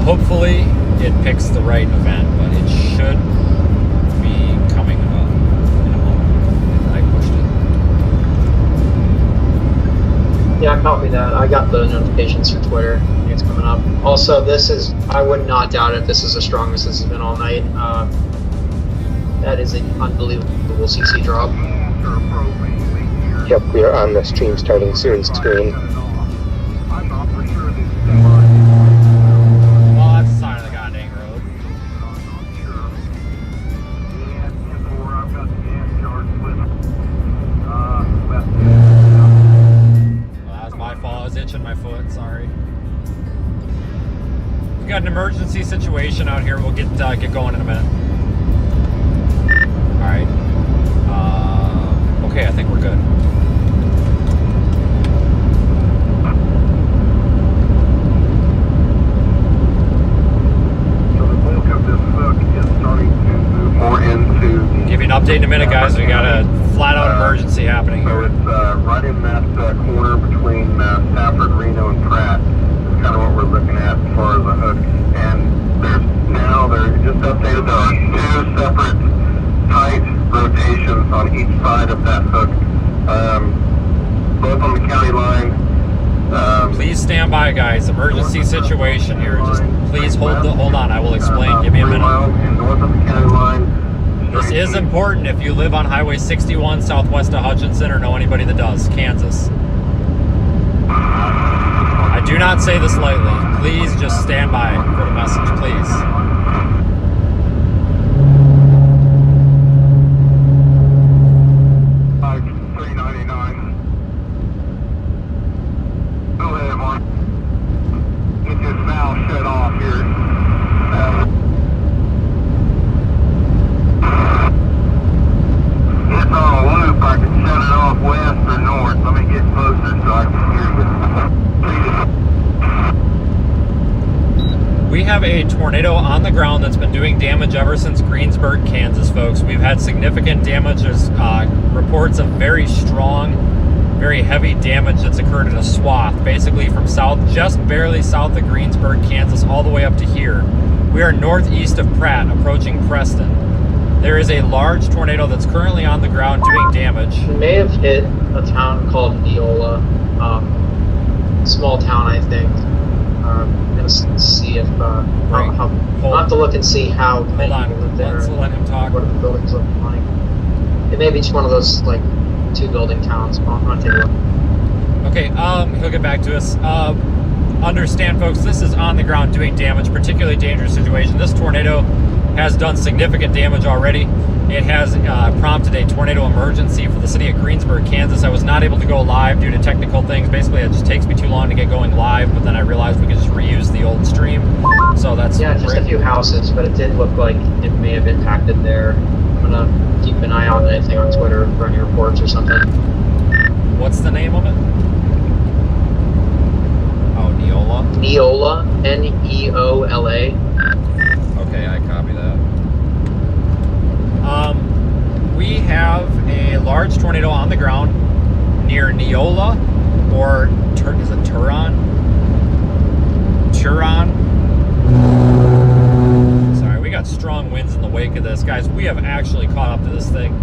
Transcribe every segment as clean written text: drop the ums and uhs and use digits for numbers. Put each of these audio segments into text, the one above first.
hopefully it picks the right event, but it should be coming up in a moment. I pushed it. Yeah, copy that. I got the notifications for Twitter. I think it's coming up. Also, this is, I would not doubt it, this is the strongest this has been all night. That is an unbelievable CC drop. Yep, we are on the stream starting soon screen. Well, that's a sign of the goddamn road. Well, that was my fault. I was itching my foot. Sorry. We got an emergency situation out here. We'll get going in a minute. All right. Okay, I think we're good. Give you an update in a minute, guys. We got a flat-out emergency happening so here. It's right in that corner between Stafford, Reno, and Pratt. It's kind of what we're looking at as far as the hook. And they're just updated. There are 2 separate tight rotations on each side of that hook, both on the county line. Please stand by, guys. Emergency situation here. Just please hold on. I will explain. Give me a minute. And north of the county line. This is important if you live on Highway 61 southwest of Hutchinson or know anybody that does. Kansas. I do not say this lightly. Please just stand by for the message, please. We have a tornado on the ground that's been doing damage ever since Greensburg, Kansas, folks. We've had significant damage. There's reports of very strong, very heavy damage that's occurred in a swath, basically from south, just barely south of Greensburg, Kansas, all the way up to here. We are northeast of Pratt, approaching Preston. There is a large tornado that's currently on the ground doing damage. It may have hit a town called Neola, small town, I think. I'm gonna see if I'll have to look and see how many people live there. Let's let him talk. What are the buildings looking like? It may be just one of those like 2-building towns. I'm gonna take a look. Okay, he'll get back to us. Understand, folks, this is on the ground doing damage, particularly dangerous situation. This tornado has done significant damage already. It has prompted a tornado emergency for the city of Greensburg, Kansas. I was not able to go live due to technical things. Basically, it just takes me too long to get going live, but then I realized we could just reuse the old stream. So that's just great. a few houses, but it did look like it may have impacted there. I'm gonna keep an eye out on anything on Twitter for any reports or something. What's the name of it? Oh, Neola? Neola, Neola. Okay, I copy that. We have a large tornado on the ground near Neola, or is it Turon? Sorry, we got strong winds in the wake of this. Guys, we have actually caught up to this thing.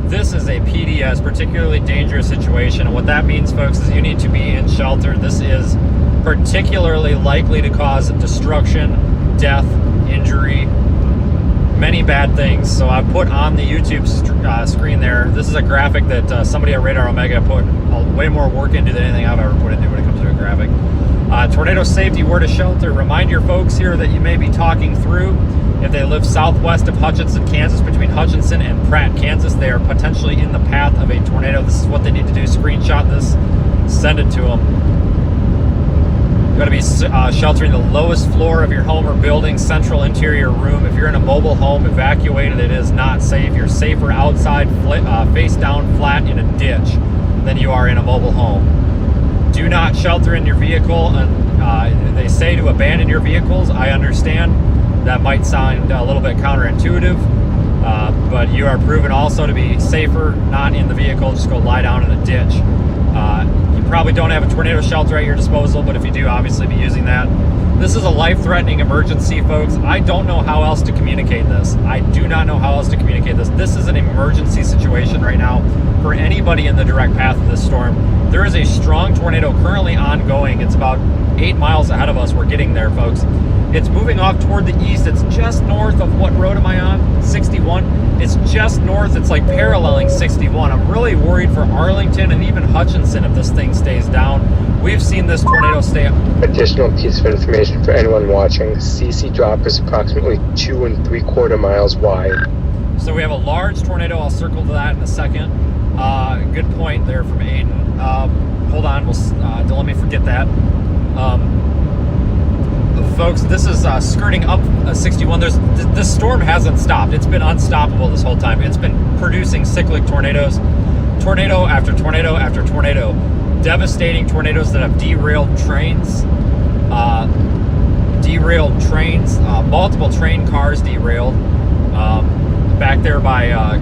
This is a PDS, particularly dangerous situation. And what that means, folks, is you need to be in shelter. This is particularly likely to cause destruction, death, injury, many bad things. So I put on the YouTube screen there. This is a graphic that somebody at Radar Omega put way more work into than anything I've ever put into when it comes to a graphic. Tornado safety, where to shelter. Remind your folks here that you may be talking through. If they live southwest of Hutchinson, Kansas, between Hutchinson and Pratt, Kansas, they are potentially in the path of a tornado. This is what they need to do. Screenshot this, send it to them. You're going to be sheltering the lowest floor of your home or building, central interior room. If you're in a mobile home, evacuated. It is not safe. You're safer outside, face down, flat in a ditch than you are in a mobile home. Do not shelter in your vehicle. They say to abandon your vehicles. I understand that might sound a little bit counterintuitive, but you are proven also to be safer not in the vehicle. Just go lie down in a ditch. You probably don't have a tornado shelter at your disposal, but if you do, obviously be using that. This is a life-threatening emergency, folks. I don't know how else to communicate this. I do not know how else to communicate this. This is an emergency situation right now for anybody in the direct path of this storm. There is a strong tornado currently ongoing. It's about 8 miles ahead of us. We're getting there, folks. It's moving off toward the east. It's just north of, what road am I on? 61. It's just north. It's like paralleling 61. I'm really worried for Arlington and even Hutchinson if this thing stays down. We've seen this tornado stay up. Additional piece of information for anyone watching. CC drop is approximately 2 3/4 miles wide. So we have a large tornado. I'll circle to that in a second. Good point there from Aiden. Hold on, don't let me forget that. Folks, this is skirting up 61. This storm hasn't stopped. It's been unstoppable this whole time. It's been producing cyclic tornadoes, tornado after tornado after tornado. Devastating tornadoes that have derailed trains, multiple train cars derailed. Back there by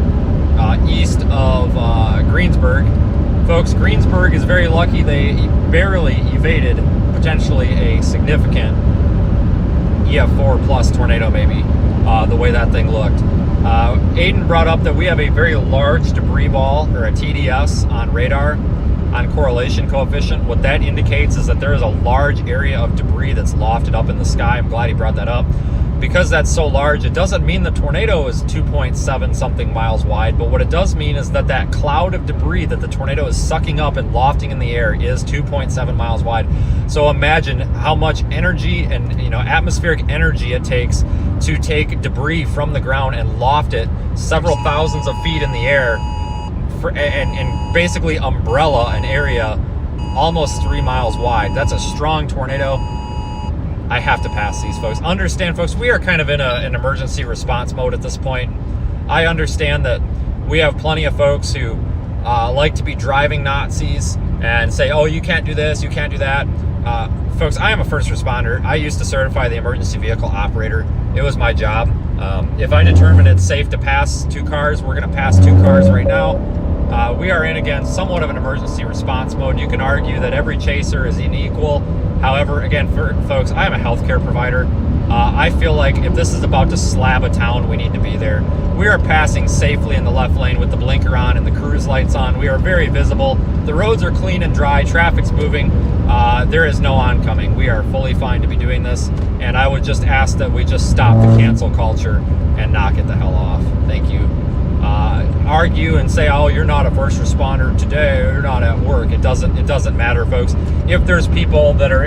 east of Greensburg. Folks, Greensburg is very lucky. They barely evaded potentially a significant EF4 plus tornado, maybe, the way that thing looked. Aiden brought up that we have a very large debris ball, or a TDS, on radar, on correlation coefficient. What that indicates is that there is a large area of debris that's lofted up in the sky. I'm glad he brought that up. Because that's so large, it doesn't mean the tornado is 2.7 something miles wide, but what it does mean is that that cloud of debris that the tornado is sucking up and lofting in the air is 2.7 miles wide. So imagine how much energy and atmospheric energy it takes to take debris from the ground and loft it several thousands of feet in the air and basically umbrella an area almost 3 miles wide. That's a strong tornado. I have to pass these, folks. Understand, folks, we are kind of in an emergency response mode at this point. I understand that we have plenty of folks who like to be driving Nazis and say, oh, you can't do this, you can't do that. Folks, I am a first responder. I used to certify the emergency vehicle operator. It was my job. If I determine it's safe to pass 2 cars, we're going to pass 2 cars right now. We are in, again, somewhat of an emergency response mode. You can argue that every chaser is unequal. However, again, folks, I am a healthcare provider. I feel like if this is about to slab a town, we need to be there. We are passing safely in the left lane with the blinker on and the cruise lights on. We are very visible. The roads are clean and dry. Traffic's moving. There is no oncoming. We are fully fine to be doing this. And I would just ask that we just stop the cancel culture and knock it the hell off. Thank you. Argue and say, oh, you're not a first responder today, or you're not at work. It doesn't matter, folks. If there's people that are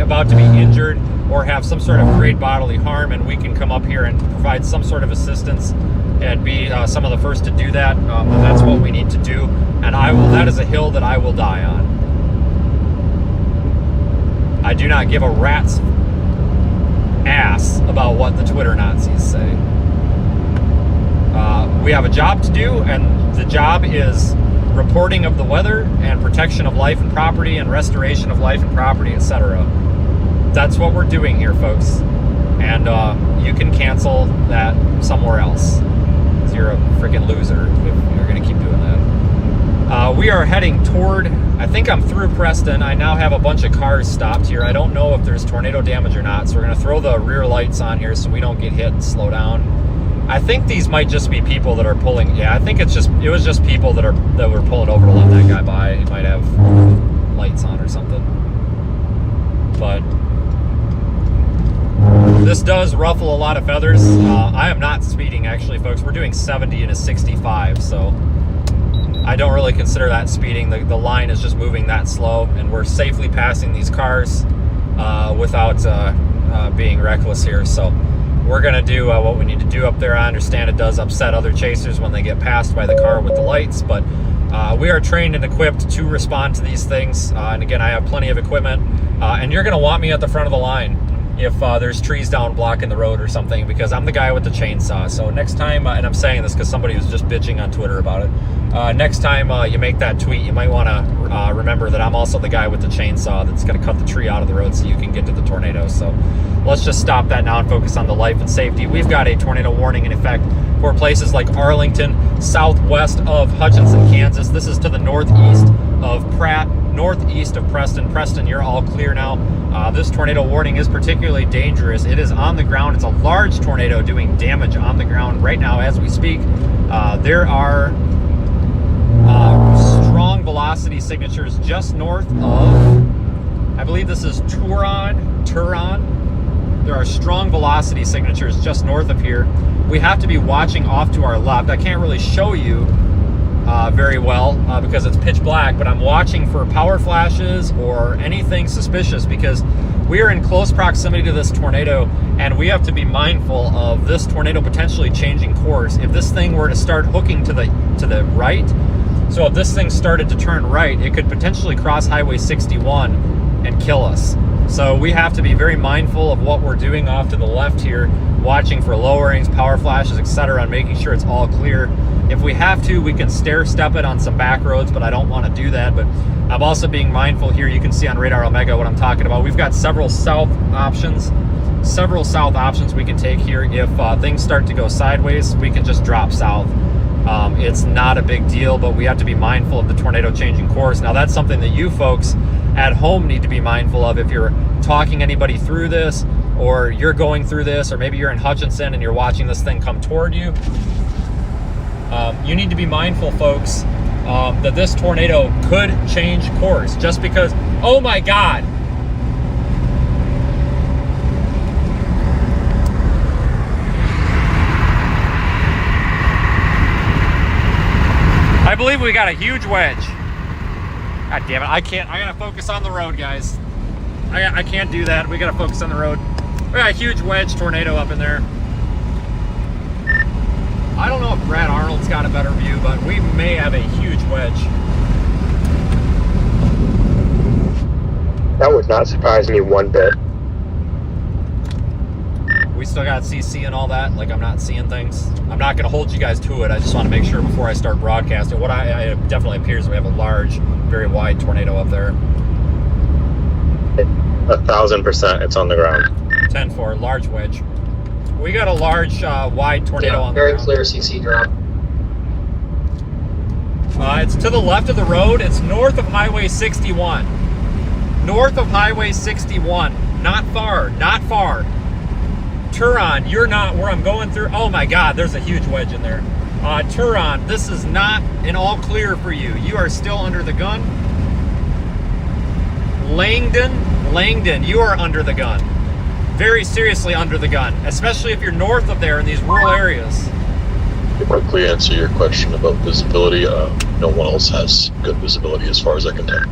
about to be injured or have some sort of great bodily harm, and we can come up here and provide some sort of assistance and be some of the first to do that, then that's what we need to do. And that is a hill that I will die on. I do not give a rat's ass about what the Twitter Nazis say. We have a job to do, and the job is reporting of the weather and protection of life and property and restoration of life and property, etc. That's what we're doing here, folks. And you can cancel that somewhere else, because you're a freaking loser if you're going to keep doing that. We are heading toward, I think I'm through Preston. I now have a bunch of cars stopped here. I don't know if there's tornado damage or not, so we're going to throw the rear lights on here so we don't get hit and slow down. I think these might just be people that are pulling. Yeah, I think it was just people that were pulling over to let that guy by. It might have lights on or something. But this does ruffle a lot of feathers. I am not speeding, actually, folks. We're doing 70 in a 65, so I don't really consider that speeding. The line is just moving that slow, and we're safely passing these cars without being reckless here. So we're going to do what we need to do up there. I understand it does upset other chasers when they get passed by the car with the lights, but we are trained and equipped to respond to these things. And again, I have plenty of equipment. And you're going to want me at the front of the line if there's trees down blocking the road or something, because I'm the guy with the chainsaw. So next time, and I'm saying this because somebody was just bitching on Twitter about it, next time you make that tweet, you might want to remember that I'm also the guy with the chainsaw that's going to cut the tree out of the road so you can get to the tornado. So let's just stop that now and focus on the life and safety. We've got a tornado warning in effect for places like Arlington, southwest of Hutchinson, Kansas. This is to the northeast of Pratt, northeast of Preston. Preston, you're all clear now. This tornado warning is particularly dangerous. It is on the ground. It's a large tornado doing damage on the ground right now as we speak. There are strong velocity signatures just north of, I believe this is Turon. There are strong velocity signatures just north of here. We have to be watching off to our left. I can't really show you very well because it's pitch black, but I'm watching for power flashes or anything suspicious because we are in close proximity to this tornado, and we have to be mindful of this tornado potentially changing course. If this thing were to start hooking to the right, so if this thing started to turn right, it could potentially cross Highway 61 and kill us. So we have to be very mindful of what we're doing off to the left here, watching for lowerings, power flashes, etc., and making sure it's all clear. If we have to, we can stair step it on some back roads, but I don't want to do that. But I'm also being mindful here. You can see on Radar Omega what I'm talking about. We've got several south options we can take here. If things start to go sideways, we can just drop south. It's not a big deal, but we have to be mindful of the tornado changing course. Now, that's something that you folks at home need to be mindful of. If you're talking anybody through this, or you're going through this, or maybe you're in Hutchinson and you're watching this thing come toward you, you need to be mindful, folks, that this tornado could change course just because, oh my God. I believe we got a huge wedge. God damn it, I gotta focus on the road, guys. I can't do that, we gotta focus on the road. We got a huge wedge tornado up in there. I don't know if Brad Arnold's got a better view, but we may have a huge wedge. That would not surprise me one bit. We still got CC and all that, like I'm not seeing things. I'm not gonna hold you guys to it. I just want to make sure before I start broadcasting. It definitely appears we have a large, very wide tornado up there. 1,000% it's on the ground. 10-4, large wedge. We got a large, wide tornado on the very ground. clear CC drop. It's to the left of the road. It's north of Highway 61. North of Highway 61. Not far, not far. Turon, you're not where I'm going through. Oh my God, there's a huge wedge in there. Turon, this is not an all clear for you. You are still under the gun. Langdon, you are under the gun. Very seriously under the gun, especially if you're north of there in these rural areas. To quickly answer your question about visibility, no one else has good visibility as far as I can tell.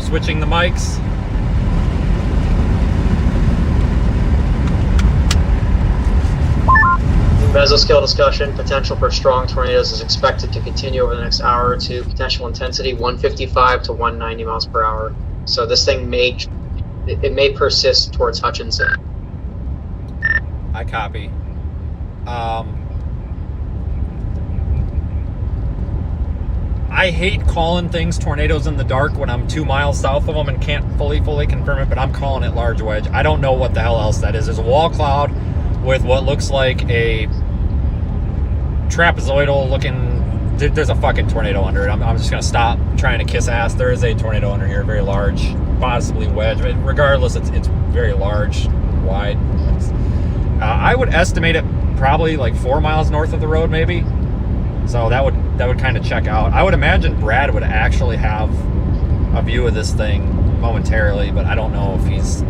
Switching the mics. Mesoscale discussion. Potential for strong tornadoes is expected to continue over the next hour or two. Potential intensity 155 to 190 miles per hour. So this thing may persist towards Hutchinson. I copy. I hate calling things tornadoes in the dark when I'm 2 miles south of them and can't fully confirm it, but I'm calling it large wedge. I don't know what the hell else that is. There's a wall cloud with what looks like a trapezoidal looking, there's a fucking tornado under it. I'm just gonna stop trying to kiss ass. There is a tornado under here, very large, possibly wedge, but regardless, it's very large, wide. I would estimate it probably like 4 miles north of the road, maybe. So that would kind of check out. I would imagine Brad would actually have a view of this thing momentarily, but I don't know if he's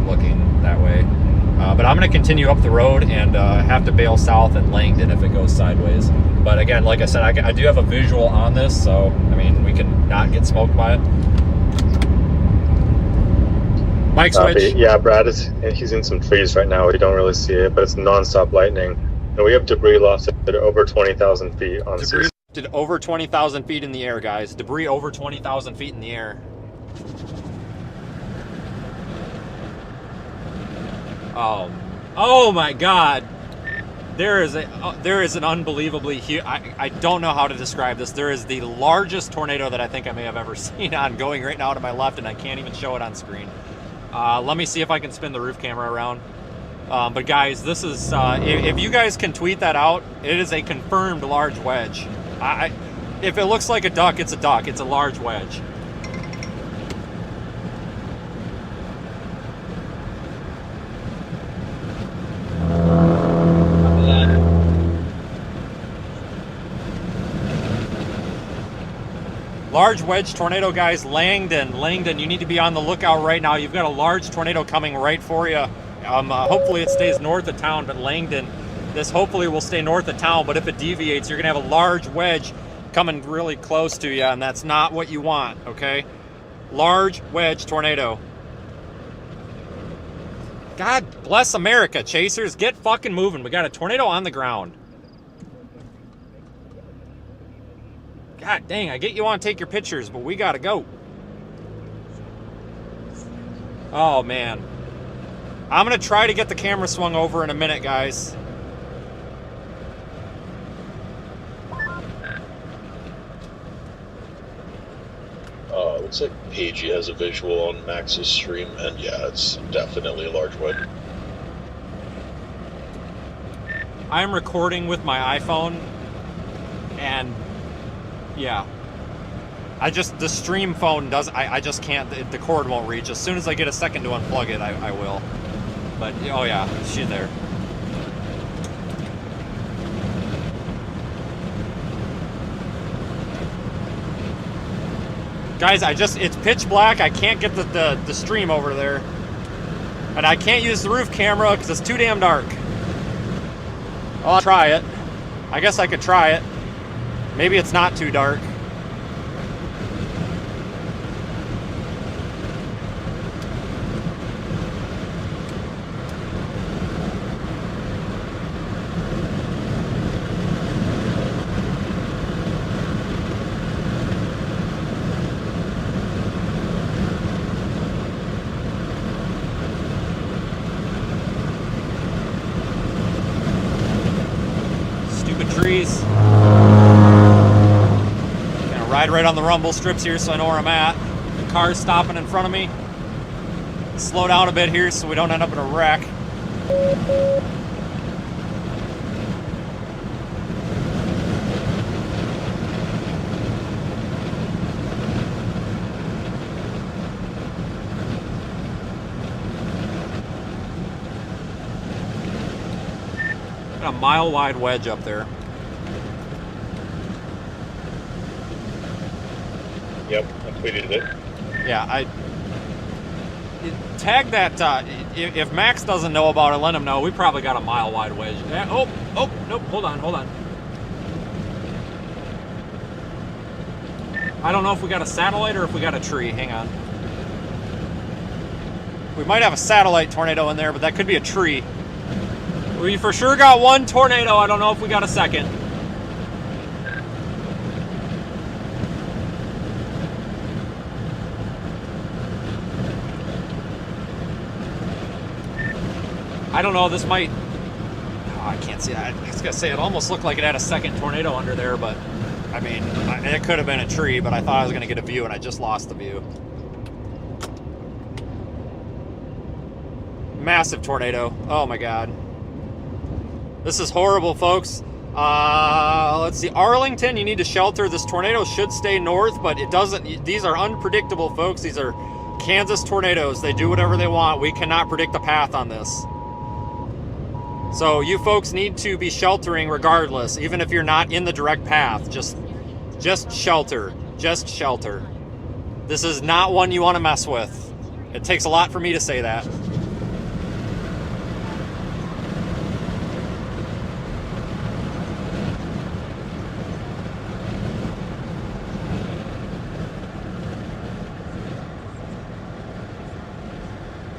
looking that way. But I'm going to continue up the road and have to bail south and Langdon if it goes sideways. But again, like I said, I do have a visual on this, so I mean, we can not get smoked by it. Mike switch. Yeah, Brad he's in some trees right now. We don't really see it, but it's non-stop lightning. And we have debris lost at over 20,000 feet on Debris did over 20,000 feet in the air, guys. Debris over 20,000 feet in the air. Oh my God. There is an unbelievably huge, I don't know how to describe this. There is the largest tornado that I think I may have ever seen ongoing right now to my left, and I can't even show it on screen. Let me see if I can spin the roof camera around. But guys, this is, if you guys can tweet that out, it is a confirmed large wedge. If it looks like a duck, it's a duck. It's a large wedge. Large wedge tornado, guys. Langdon, you need to be on the lookout right now. You've got a large tornado coming right for you. Hopefully it stays north of town, but Langdon, this hopefully will stay north of town, but if it deviates, you're gonna have a large wedge coming really close to you, and that's not what you want, okay? Large wedge tornado. God bless America, chasers. Get fucking moving. We got a tornado on the ground. God dang, I get you want to take your pictures, but we gotta go. Oh, man. I'm gonna try to get the camera swung over in a minute, guys. Looks like Pagey has a visual on Max's stream, and yeah, it's definitely a large wedge. I'm recording with my iPhone, and yeah, the stream phone does, I just can't, the cord won't reach. As soon as I get a second to unplug it, I will. But, oh yeah, she's there. Guys, it's pitch black. I can't get the stream over there. And I can't use the roof camera because it's too damn dark. I'll try it. I guess I could try it. Maybe it's not too dark. Trees. Gonna ride right on the rumble strips here so I know where I'm at. The car's stopping in front of me. Slow down a bit here so we don't end up in a wreck. Got a mile wide wedge up there. Yep, I tweeted it. Yeah, tag that. If Max doesn't know about it, let him know. We probably got a mile wide wedge. Yeah, oh, nope. Hold on. I don't know if we got a satellite or if we got a tree. Hang on. We might have a satellite tornado in there, but that could be a tree. We for sure got one tornado. I don't know if we got a second. I don't know, this might, oh, I can't see that. I was gonna say, it almost looked like it had a second tornado under there, but I mean, it could have been a tree, but I thought I was gonna get a view and I just lost the view. Massive tornado, oh my God. This is horrible, folks. Let's see, Arlington, you need to shelter. This tornado should stay north, but it doesn't, these are unpredictable, folks. These are Kansas tornadoes. They do whatever they want. We cannot predict the path on this. So you folks need to be sheltering regardless, even if you're not in the direct path. Just shelter. Just shelter. This is not one you want to mess with. It takes a lot for me to say that.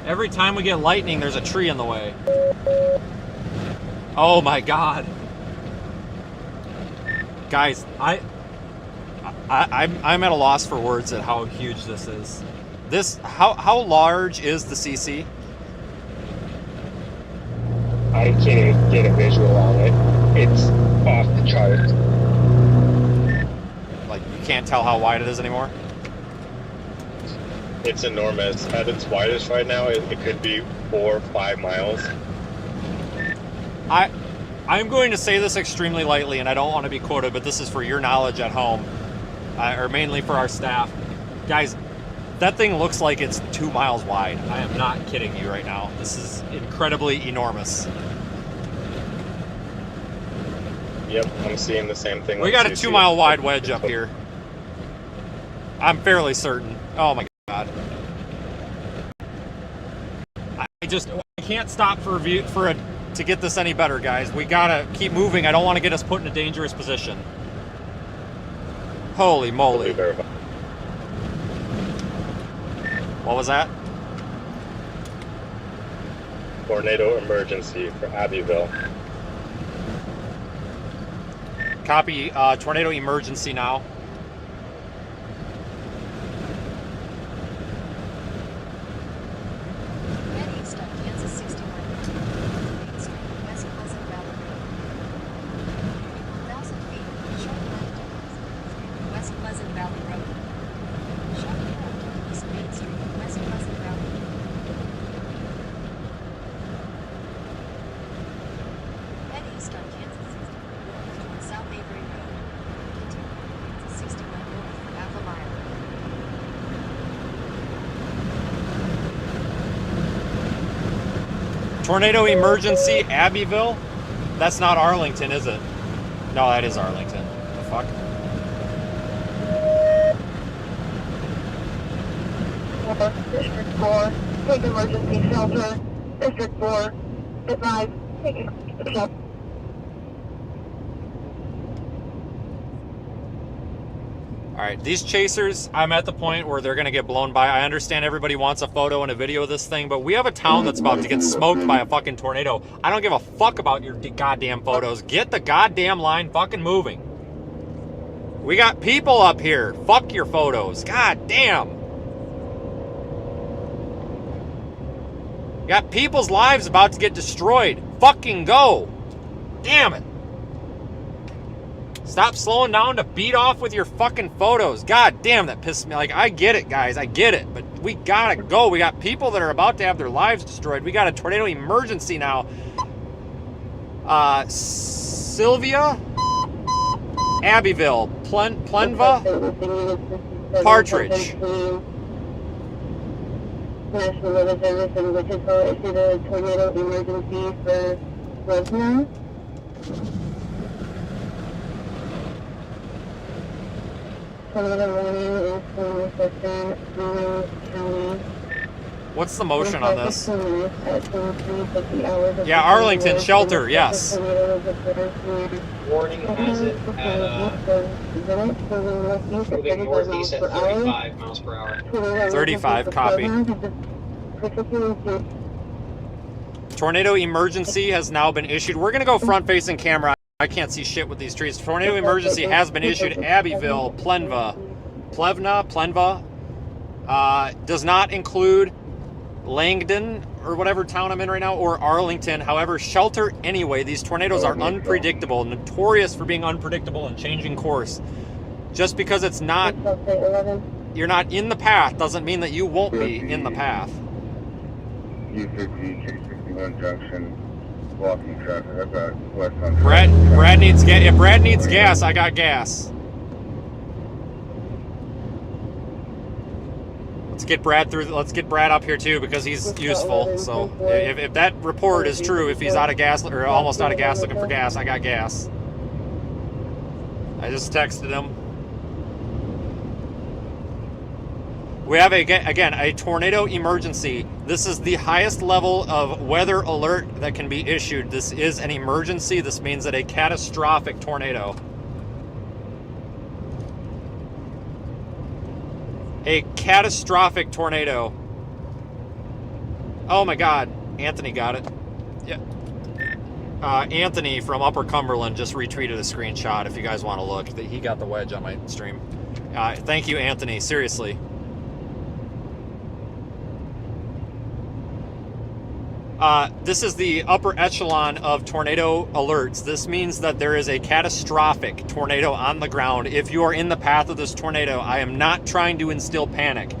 Every time we get lightning, there's a tree in the way. Oh my God. Guys, I'm at a loss for words at how huge this is. How large is the CC? I can't even get a visual on it. It's off the chart. Like, you can't tell how wide it is anymore? It's enormous. At its widest right now, it could be 4 or 5 miles. I'm going to say this extremely lightly, and I don't want to be quoted, but this is for your knowledge at home, or mainly for our staff. Guys, that thing looks like it's 2 miles wide. I am not kidding you right now. This is incredibly enormous. Yep, I'm seeing the same thing. We got a 2 mile wide wedge up here. I'm fairly certain. Oh my God. I can't stop to get this any better, guys. We gotta keep moving. I don't want to get us put in a dangerous position. Holy moly. What was that? Tornado emergency for Abbeville. Copy, tornado emergency now. Tornado emergency, Abbeville? That's not Arlington, is it? No, that is Arlington. The fuck? District 4, take emergency shelter. District 4, advise, take shelter. Alright, these chasers, I'm at the point where they're going to get blown by. I understand everybody wants a photo and a video of this thing, but we have a town that's about to get smoked by a fucking tornado. I don't give a fuck about your goddamn photos. Get the goddamn line fucking moving. We got people up here. Fuck your photos. God damn. Got people's lives about to get destroyed. Fucking go. Damn it. Stop slowing down to beat off with your fucking photos. God damn, that pisses me. Like, I get it, guys. I get it. But we gotta go. We got people that are about to have their lives destroyed. We got a tornado emergency now. Sylvia? Abbeville. Plenva? Partridge. National Weather Service and Wichita issued a tornado emergency for Fresno. Tornado warning is from Western County. What's the motion on this? At 23:50 hours. Yeah, Arlington shelter, yes. Warning has it at moving northeast at 35 miles per hour. 35, copy. Tornado emergency has now been issued. We're gonna go front-facing camera. I can't see shit with these trees. Tornado emergency has been issued. Abbeville, Plenva, does not include Langdon or whatever town I'm in right now, or Arlington. However, shelter anyway. These tornadoes are unpredictable, notorious for being unpredictable and changing course. Just because it's not, you're not in the path doesn't mean that you won't be in the path. U50, 261 junction, blocking traffic. I've got west on Brad needs gas. If Brad needs gas, I got gas. Let's get Brad through. Let's get Brad up here too because he's useful. So if that report is true, if he's out of gas or almost out of gas looking for gas, I got gas. I just texted him. We have again a tornado emergency. This is the highest level of weather alert that can be issued. This is an emergency. This means that a catastrophic tornado. A catastrophic tornado. Oh my God, Anthony got it. Yeah. Anthony from Upper Cumberland just retweeted a screenshot if you guys want to look. He got the wedge on my stream. Thank you, Anthony, seriously. This is the upper echelon of tornado alerts. This means that there is a catastrophic tornado on the ground. If you are in the path of this tornado, I am not trying to instill panic,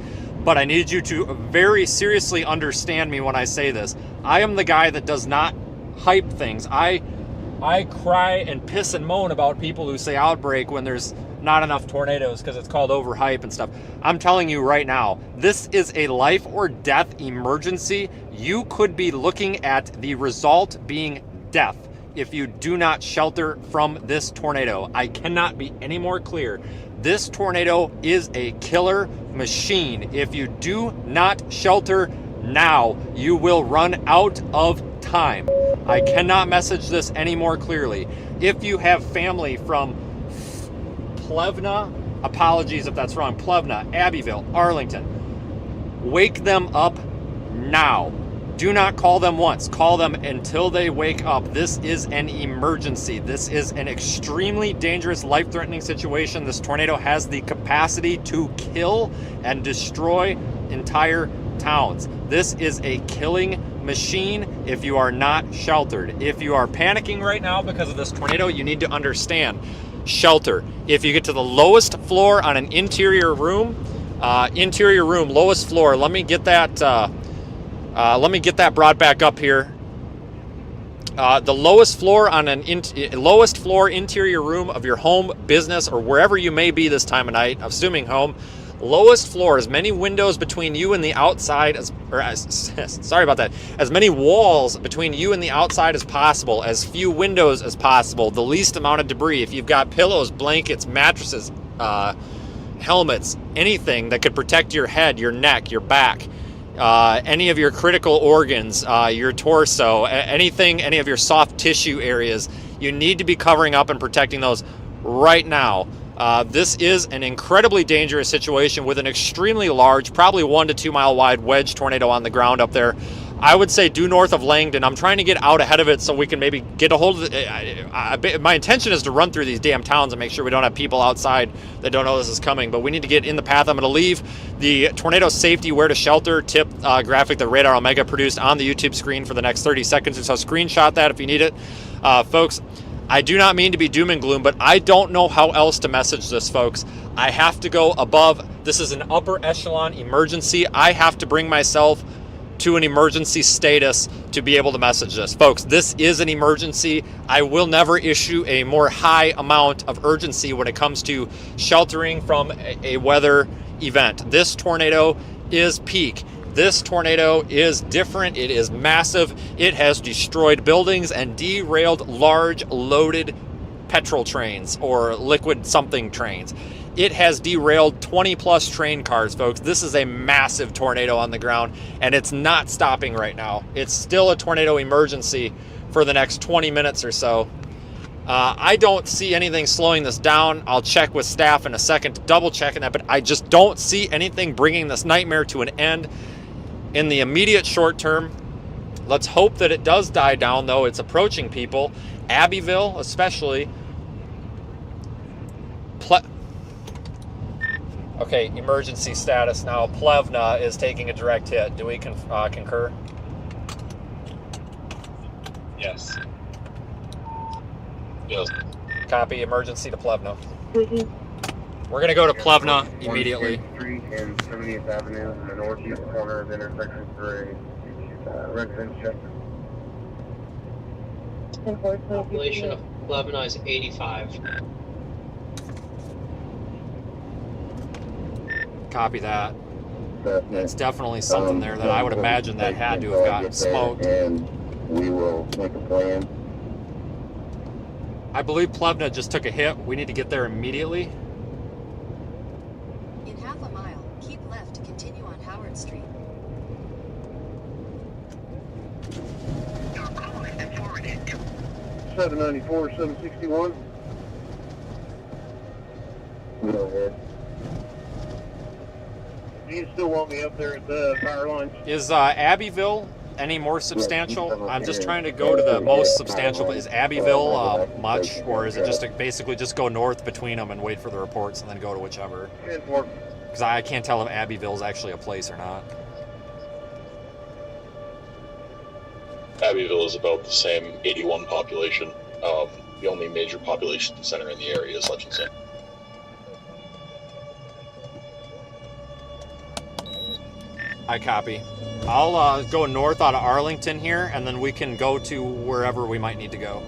but I need you to very seriously understand me when I say this. I am the guy that does not hype things. I cry and piss and moan about people who say outbreak when there's not enough tornadoes because it's called overhype and stuff. I'm telling you right now, this is a life or death emergency. You could be looking at the result being death if you do not shelter from this tornado. I cannot be any more clear. This tornado is a killer machine. If you do not shelter now, you will run out of time. I cannot message this any more clearly. If you have family from Plevna, apologies if that's wrong, Plevna, Abbeville, Arlington, wake them up now. Do not call them once. Call them until they wake up. This is an emergency. This is an extremely dangerous, life-threatening situation. This tornado has the capacity to kill and destroy entire towns. This is a killing machine if you are not sheltered. If you are panicking right now because of this tornado, you need to understand, shelter. If you get to the lowest floor on an interior room, lowest floor, let me get that brought back up here. The lowest floor on lowest floor interior room of your home, business, or wherever you may be this time of night, assuming home, lowest floor, as many windows between you and the outside as many walls between you and the outside as possible, as few windows as possible, the least amount of debris. If you've got pillows, blankets, mattresses, helmets, anything that could protect your head, your neck, your back, any of your critical organs, your torso, anything, any of your soft tissue areas, you need to be covering up and protecting those right now. This is an incredibly dangerous situation with an extremely large, probably 1 to 2 mile wide wedge tornado on the ground up there. I would say due north of Langdon. I'm trying to get out ahead of it so we can maybe get a hold of it. My intention is to run through these damn towns and make sure we don't have people outside that don't know this is coming, but we need to get in the path. I'm going to leave the tornado safety where to shelter tip graphic that Radar Omega produced on the YouTube screen for the next 30 seconds or so. Screenshot that if you need it. Folks, I do not mean to be doom and gloom, but I don't know how else to message this, folks. I have to go above. This is an upper echelon emergency. I have to bring myself to an emergency status to be able to message this. Folks, this is an emergency. I will never issue a more high amount of urgency when it comes to sheltering from a weather event. This tornado is peak. This tornado is different. It is massive. It has destroyed buildings and derailed large loaded petrol trains or liquid something trains. It has derailed 20 plus train cars, folks. This is a massive tornado on the ground, and it's not stopping right now. It's still a tornado emergency for the next 20 minutes or so. I don't see anything slowing this down. I'll check with staff in a second to double check that, but I just don't see anything bringing this nightmare to an end in the immediate short term. Let's hope that it does die down, though. It's approaching people. Abbeville, especially. Okay, emergency status now. Plevna is taking a direct hit. Do we concur? Yes. Yes. Copy. Emergency to Plevna. We're going to go to Plevna immediately. Street and 70th Avenue in the northeast corner of the intersection for a residence check. Population of Plevna is 85. Copy that. That's definitely something there that I would imagine that had to have gotten smoked. And we will make a plan. I believe Plevna just took a hit. We need to get there immediately. In half a mile, keep left to continue on Howard Street. 794, 761. Go ahead. Do you still want me up there at the power lines? Is Abbeville any more substantial? I'm just trying to go to the most substantial. Is Abbeville much, or is it just basically just go north between them and wait for the reports and then go to whichever? Because I can't tell if Abbeville is actually a place or not. Abbeville is about the same 81 population. The only major population center in the area is Hutchinson. I copy. I'll go north out of Arlington here, and then we can go to wherever we might need to go.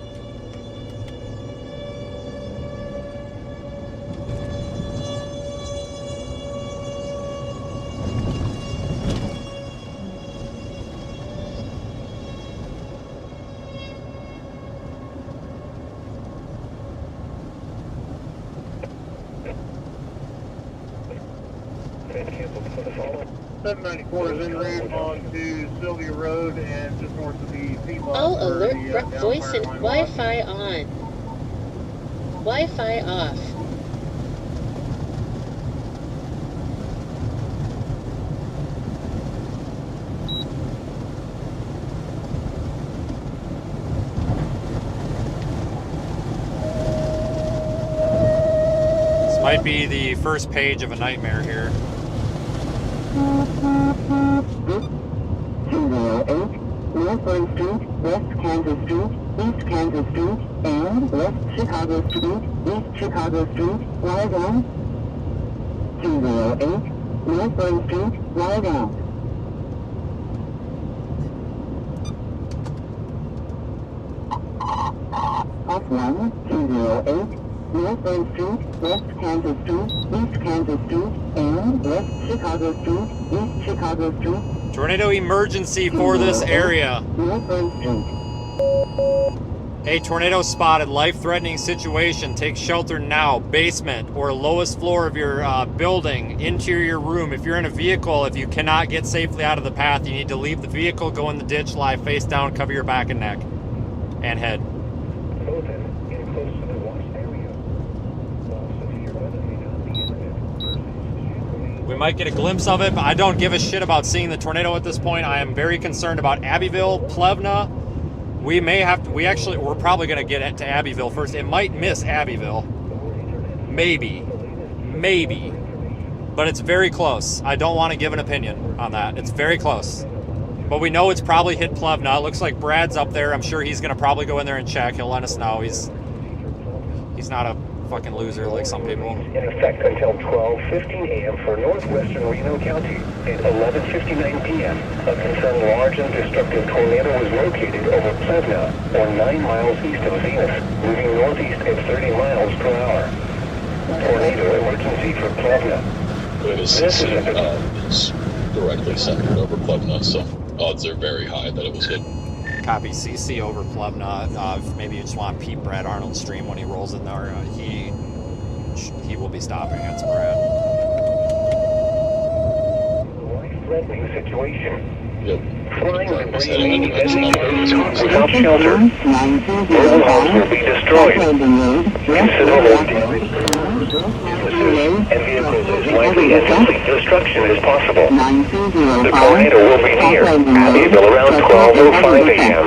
Seven 94 is en route onto Sylvia Road and just north of the feedlot. All alert voice and Wi-Fi on. Wi-Fi off. This might be the first page of a nightmare here. 208 North Lake Street, West Kansas Street, East Kansas Street, and West Chicago Street, East Chicago Street, lie down. 208 North Lake Street, lie down. Off 1, 208 North Lake Street, West Kansas Street, East Kansas Street, and West Chicago Street, East Chicago Street. Tornado emergency for this area. North Lake Street. Hey, tornado spotted. Life-threatening situation. Take shelter now. Basement or lowest floor of your building. Interior room. If you're in a vehicle, if you cannot get safely out of the path, you need to leave the vehicle, go in the ditch, lie face down, cover your back and neck and head. We might get a glimpse of it, but I don't give a shit about seeing the tornado at this point. I am very concerned about Abbeville, Plevna. We're probably going to get it to Abbeville first. It might miss Abbeville. Maybe. But it's very close. I don't want to give an opinion on that. It's very close. But we know it's probably hit Plevna. It looks like Brad's up there. I'm sure he's going to probably go in there and check. He'll let us know. He's not a fucking loser like some people. In effect until 12:15 a.m. for northwestern Reno County. At 11:59 p.m., a confirmed large and destructive tornado was located over Plevna, or 9 miles east of Zenith, moving northeast at 30 miles per hour. Tornado emergency for Plevna. It is it's directly centered over Plevna, so odds are very high that it was hit. Copy. CC over Plevna. If maybe you just want to peep Brad Arnold's stream when he rolls in there. He will be stopping. It's Brad. Life-threatening situation. Yep. Flying debris may be designated without shelter. Mobile homes will be destroyed. Considerable damage. Businesses and vehicles is likely and complete destruction is possible. The tornado will be near Abbeville around 12:05 a.m.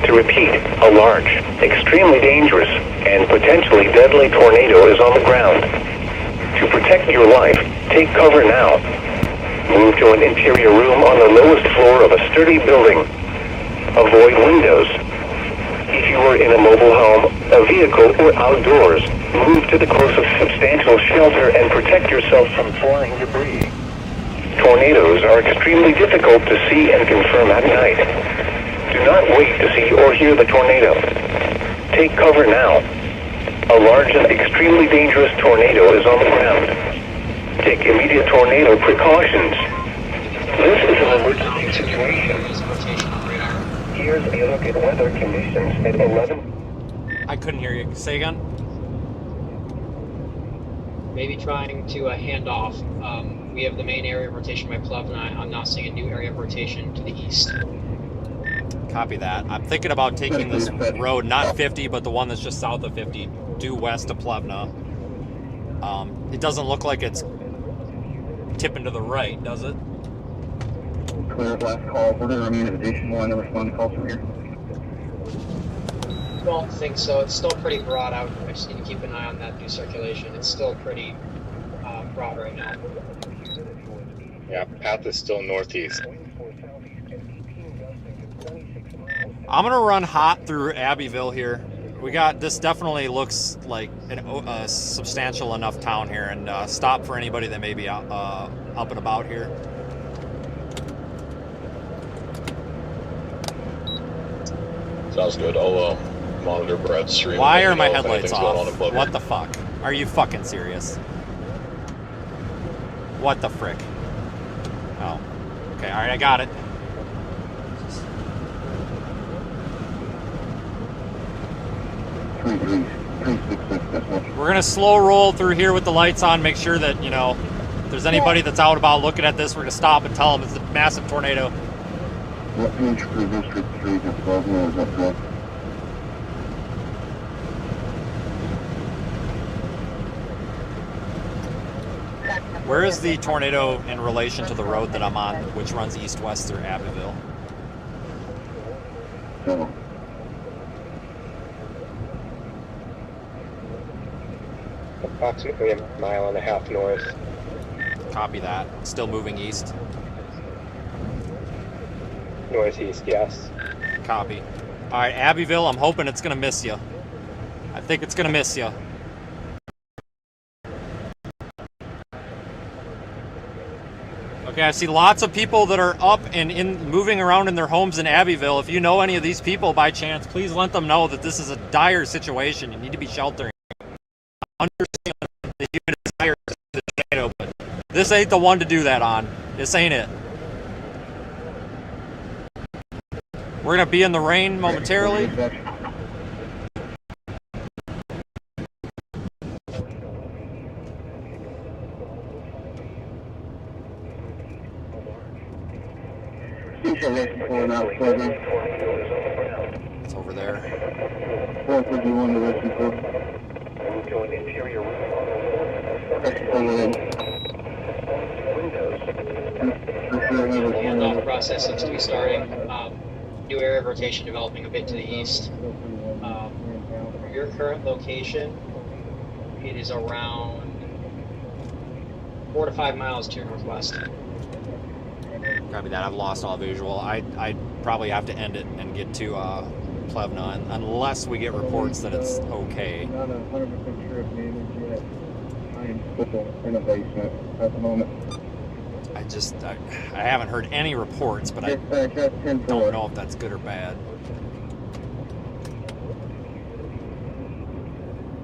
To repeat, a large, extremely dangerous, and potentially deadly tornado is on the ground. To protect your life, take cover now. Move to an interior room on the lowest floor of a sturdy building. Avoid windows. If you are in a mobile home, a vehicle, or outdoors, move to the closest substantial shelter and protect yourself from flying debris. Tornadoes are extremely difficult to see and confirm at night. Do not wait to see or hear the tornado. Take cover now. A large and extremely dangerous tornado is on the ground. Take immediate tornado precautions. This is an emergency situation. Here's a look at weather conditions at 11. I couldn't hear you. Say again? Maybe trying to hand off. We have the main area of rotation by Plevna. I'm now seeing a new area of rotation to the east. Copy that. I'm thinking about taking this road, not 50, but the one that's just south of 50, due west of Plevna. It doesn't look like it's tipping to the right, does it? Clear last call. We're going to remain at station 1 and respond to calls from here. Don't think so. It's still pretty broad out. I just need to keep an eye on that due circulation. It's still pretty broad right now. Yeah, path is still northeast. I'm gonna run hot through Abbeville here. This definitely looks like a substantial enough town here, and stop for anybody that may be up and about here. Sounds good. I'll monitor Brad's stream. Why and are my let you know if headlights anything's going on off? in Pleasant. What the fuck? Are you fucking serious? What the frick? Oh. Okay, alright, I got it. We're gonna slow roll through here with the lights on, make sure that, you know, if there's anybody that's out about looking at this, we're gonna stop and tell them it's a massive tornado. What page for District 3 to 12 now, is that correct? Where is the tornado in relation to the road that I'm on, which runs east-west through Abbeville? No. Approximately a mile and a half north. Copy that. Still moving east. Northeast, yes. Copy. All right, Abbeville, I'm hoping it's going to miss you. I think it's going to miss you. Okay, I see lots of people that are up and moving around in their homes in Abbeville. If you know any of these people by chance, please let them know that this is a dire situation. You need to be sheltering. I understand the human desire to the tornado, but this ain't the one to do that on. This ain't it. We're gonna be in the rain momentarily. It's over there. 451 to rescue code. Move to an interior room. Handoff process seems to be starting. New area of rotation developing a bit to the east. For your current location, it is around 4 to 5 miles to your northwest. Copy that. I've lost all visual. I probably have to end it and get to Plevna, unless we get reports that it's okay. Not 100% sure if the image yet. I am still in a basement at the moment. I haven't heard any reports, but I don't know if that's good or bad.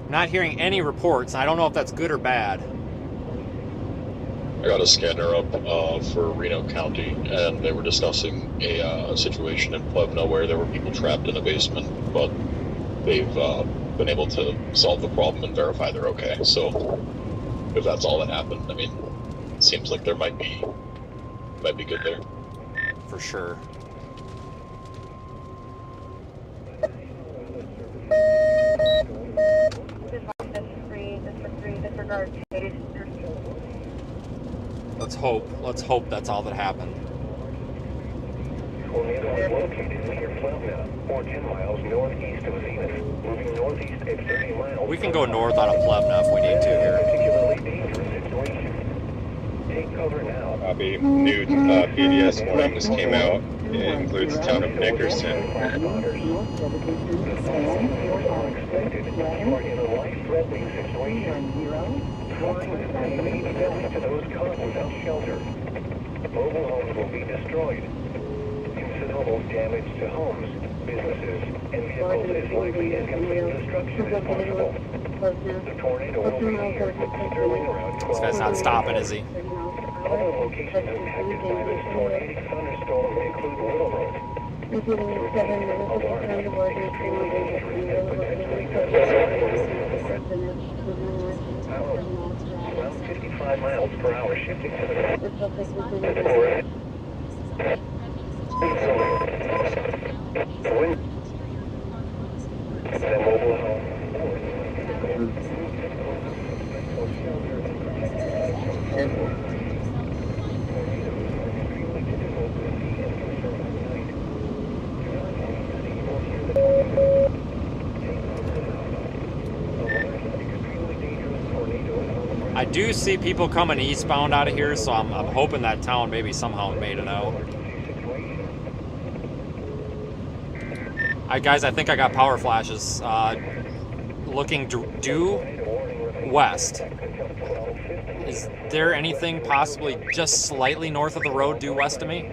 Not hearing any reports. I don't know if that's good or bad. I got a scanner up for Reno County, and they were discussing a situation in Plevna where there were people trapped in a basement, but they've been able to solve the problem and verify they're okay. So if that's all that happened, I mean, it seems like there might be good there. For sure. Let's hope that's all that happened. Tornado is located near Plevna, or 10 miles northeast of Zenith, moving northeast at 30 miles. We can go north out of Plevna if we need to here. Particularly dangerous situation. Take cover now. Copy. New PDS warnings came out. It includes the town of Nickerson. The following force are expected. You are in a life-threatening situation. Truckers may be to those caught without shelter. Mobile homes will be destroyed. Considerable damage to homes, businesses, and vehicles is likely, and complete destruction is possible. The tornado will be here, sterling around 12. This guy's not stopping, is he? Other locations impacted by this tornadic thunderstorm include Willow Road. Around 55 miles per hour, shifting to the north. Wind. The mobile home. I do see people coming eastbound out of here, so I'm hoping that town maybe somehow made it out. Guys, I think I got power flashes. Looking due west. Is there anything possibly just slightly north of the road due west of me?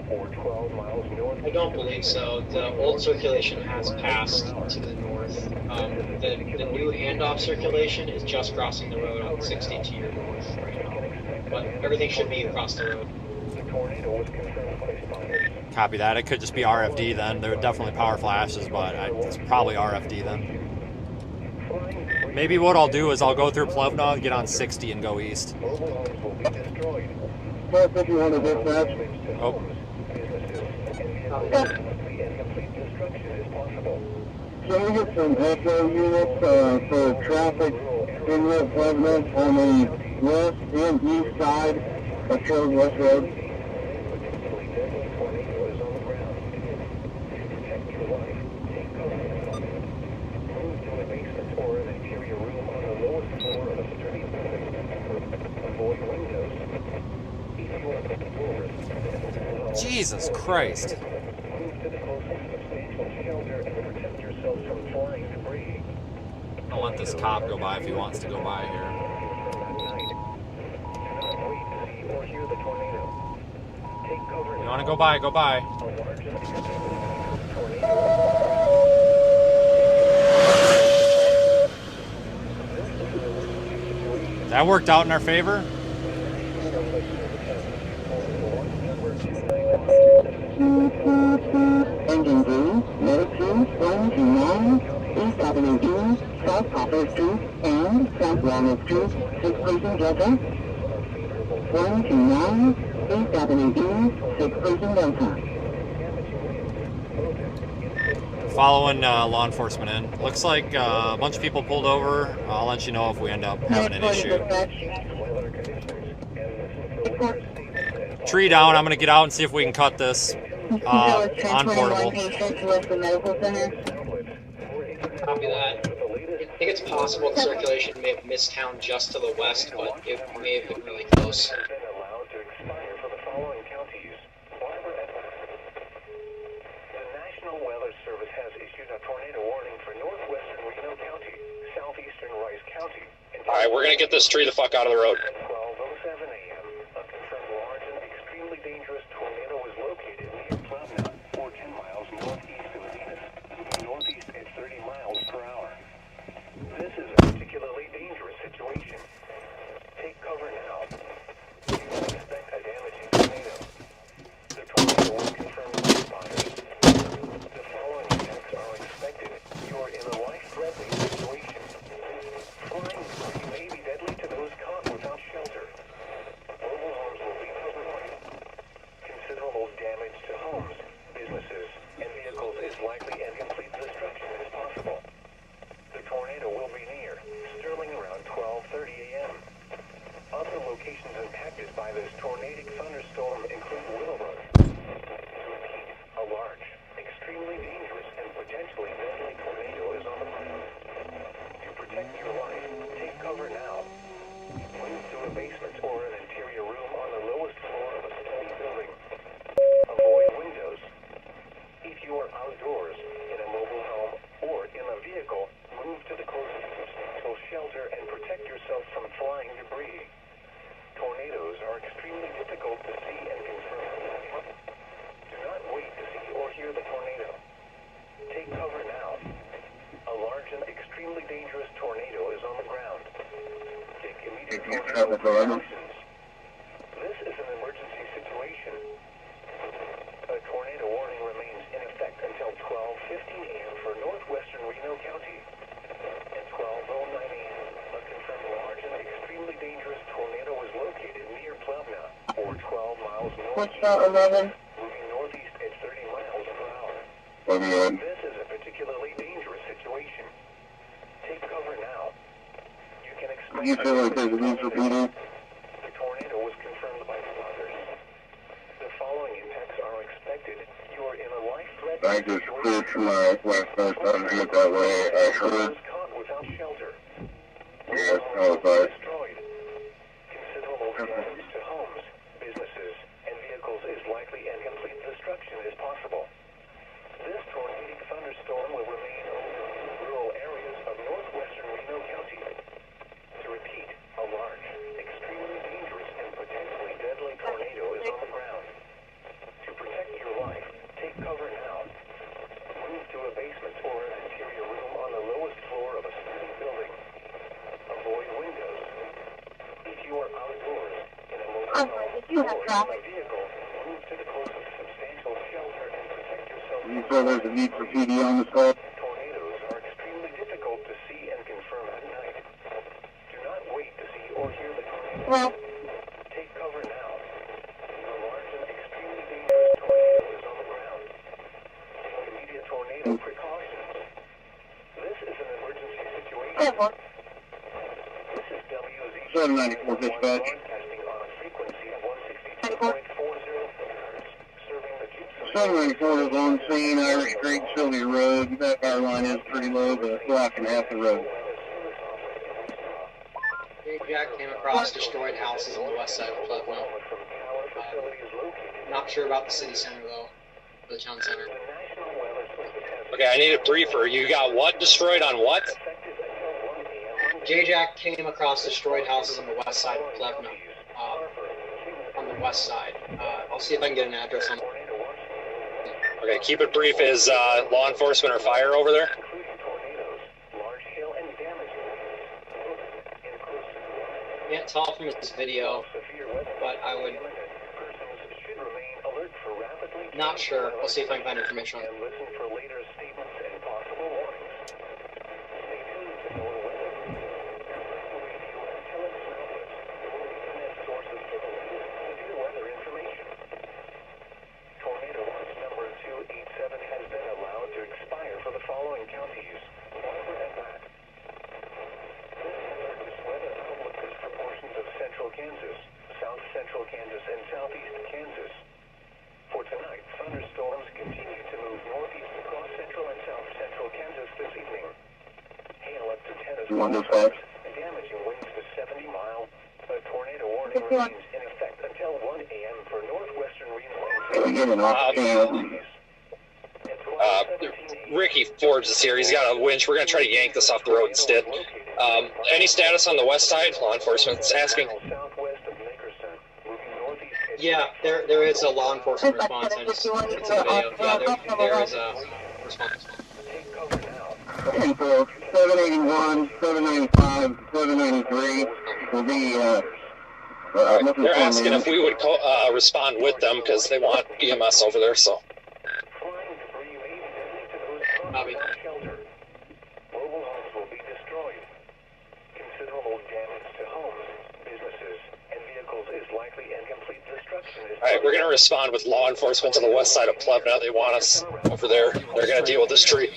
or 12 miles north. I don't believe so. The old circulation has passed to the north. The new handoff circulation is just crossing the road on 60 to your north right now. But everything should be across the road. The tornado was confirmed by spotters. Copy that. It could just be RFD then. There are definitely power flashes, but it's probably RFD then. Maybe what I'll do is I'll go through Plevna, get on 60 and go east. Mobile homes will be destroyed. If you want to dispatch. Oh. Can we get some echo units for traffic in North Plevna on the west and east side of Charles West Road? Jesus Christ. I'll let this cop go by if he wants to go by here. You want to go by, go by. That worked out in our favor. Engine green, Middle Street, 129, East Avenue E, South Poplar Street, and South Walnut Street, 6 Precinct Delta. 129, East Avenue E, 6 Precinct Delta. Following law enforcement in. Looks like a bunch of people pulled over. I'll let you know if we end up having an issue. Tree down. I'm going to get out and see if we can cut this on portable. Copy that. I think it's possible the circulation may have missed town just to the west, but it may have been really close. Alright, we're gonna get this tree the fuck out of the road. 12:07 a.m. A confirmed large and extremely dangerous tornado was located near Plevna, or 10 miles northeast of Venus, moving northeast at 30 miles per hour. This is a particularly dangerous situation. Take cover now. You can expect a damaging tornado. The tornado was confirmed by spotters. The following attacks are expected. You are in a life-threatening situation. Flying debris may be deadly to those caught without shelter. Mobile homes will be destroyed. Considerable damage to homes, businesses, and vehicles is likely, and complete destruction is possible. The tornado will be near Sterling around 12:30 a.m. Other locations impacted by this tornadic thunderstorm include Willowbrook. To repeat, a large, extremely dangerous, and potentially deadly tornado is on the ground. To protect your life, take cover now. Move to a basement or an interior room on the lowest floor of a steady building. Avoid windows. If you are outdoors, in a mobile home, or in a vehicle, move to the closest substantial shelter and protect yourself from flying debris. Tornadoes are extremely difficult to see and confirm. Do not wait to see or hear the tornado. Take cover now. A large and extremely dangerous tornado is on the ground. Take immediate precautions. This is an emergency situation. A tornado warning remains in effect until 12:15 a.m. for northwestern Reno County. At 12:09 a.m., a confirmed large and extremely dangerous tornado was located near Plevna, or 12 miles northeast. 11. Moving northeast at 30 miles per hour. This is a particularly dangerous situation. Take cover now. You can expect You feel like there's a news repeater? the tornado was confirmed by spotters. The following impacts are expected. You are in a life-threatening I just pushed my west coast on it that way. I heard. caught without shelter. Yes, no, but Destroyed. Considerable damage to homes, businesses, and vehicles is likely, and complete destruction is possible. This tornadic thunderstorm will remain over rural areas of northwestern Reno County. To repeat, a large, extremely dangerous, and potentially deadly tornado is on the ground. To protect You feel there's a need for PD on the site? Tornadoes are extremely difficult to see and confirm at night. Do not wait to see or hear the tornado. Well, Take cover now. A large and extremely dangerous tornado is on the ground. Take immediate tornado precautions. This is an emergency situation. This is WZ 794 dispatch. broadcasting on a frequency of 162.40 megahertz, serving the Gibbs 794 is on scene, Irish Creek, Sylvia Road. That power line is pretty low, but it's blocking half the road. Jack came across destroyed houses on the west side of Plevna. Not sure about the city center though, the town center. Okay, I need a briefer. You got what destroyed on what? Jack came across destroyed houses on the west side of Plevna. On the west side. I'll see if I can get an address on. Okay, keep it brief. Is law enforcement or fire over there? Can't tell from this video, but I would. Not sure. We'll see if I can find information on it. Kansas, South Central Kansas, and Southeast Kansas. For tonight, thunderstorms continue to move northeast across central and south central Kansas this evening. Hail up to 10 as well, damaging winds to 70 miles. A tornado warning remains in effect until 1 a.m. for northwestern Reno. Ricky Forbes is here. He's got a winch. We're going to try to yank this off the road instead. Any status on the west side? Law enforcement's asking. Yeah, there is a law enforcement response. I just it's a video. Yeah, there is a response. 781, 795, 793 will be. They're asking if we would respond with them because they want EMS over there. So. Bobby. Mobile homes will be destroyed. Considerable damage to homes, businesses, and vehicles is likely, and complete destruction is. All right, we're going to respond with law enforcement to the west side of Plevna. They want us over there. They're going to deal with this tree.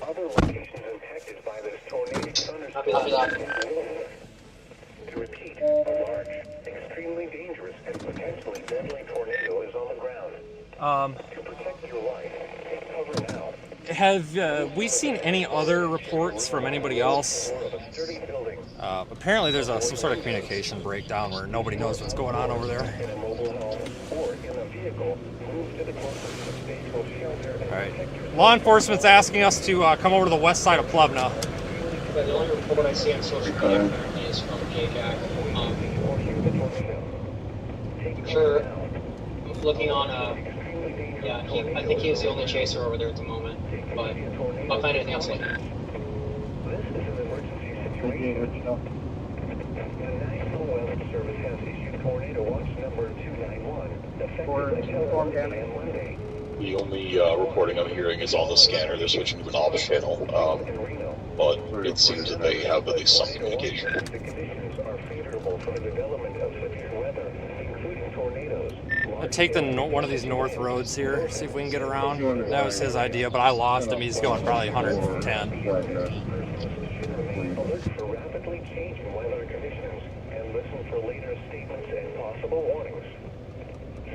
Other locations impacted by this tornadic thunderstorm. To repeat, a large, extremely dangerous, and potentially deadly tornado is on the ground. To protect your life, take cover now. Have we seen any other reports from anybody else? Apparently there's some sort of communication breakdown where nobody knows what's going on over there. Alright. Law enforcement's asking us to come over to the west side of Plevna. The only report I see on social media apparently is from Jack. Sure, looking on yeah, I think he was the only chaser over there at the moment, but I'll find anything else later. This is an emergency situation. The National Weather Service has issued tornado watch number 291, effective until 1 a.m. Monday. The only reporting I'm hearing is on the scanner. They're switching to an ALPA channel, but it seems that they have at least some communication. The conditions are favorable for the development of severe weather, including tornadoes. Take one of these north roads here, see if we can get around. That was his idea, but I lost him. He's going probably 110. Alert for rapidly changing weather conditions and listen for later statements and possible warnings.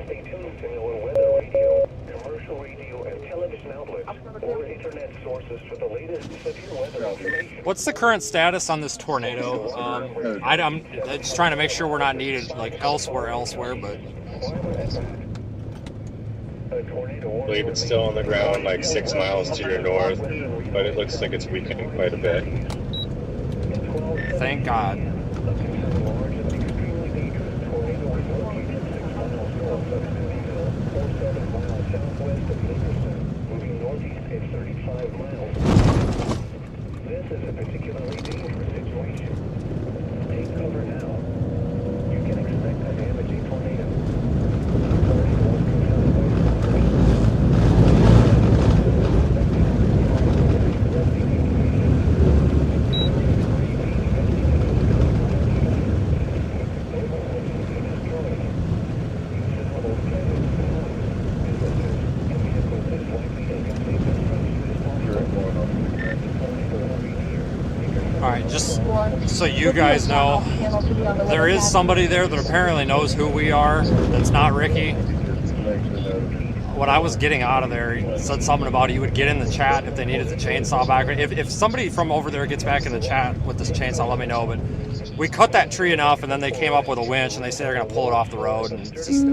Stay tuned to NOAA weather radio, commercial radio, and television outlets, or internet sources for the latest severe weather information. What's the current status on this tornado? I'm just trying to make sure we're not needed like elsewhere, but. I believe it's still on the ground like 6 miles to your north, but it looks like it's weakening quite a bit. Thank God. This is a particularly dangerous situation. Take cover now. You can expect a damaging tornado. just so you guys know, there is somebody there that apparently knows who we are. That's not Ricky. What I was getting out of there, he said something about he would get in the chat if they needed the chainsaw back. If somebody from over there gets back in the chat with this chainsaw, let me know. But we cut that tree enough, and then they came up with a winch, and they said they're going to pull it off the road. And it's just,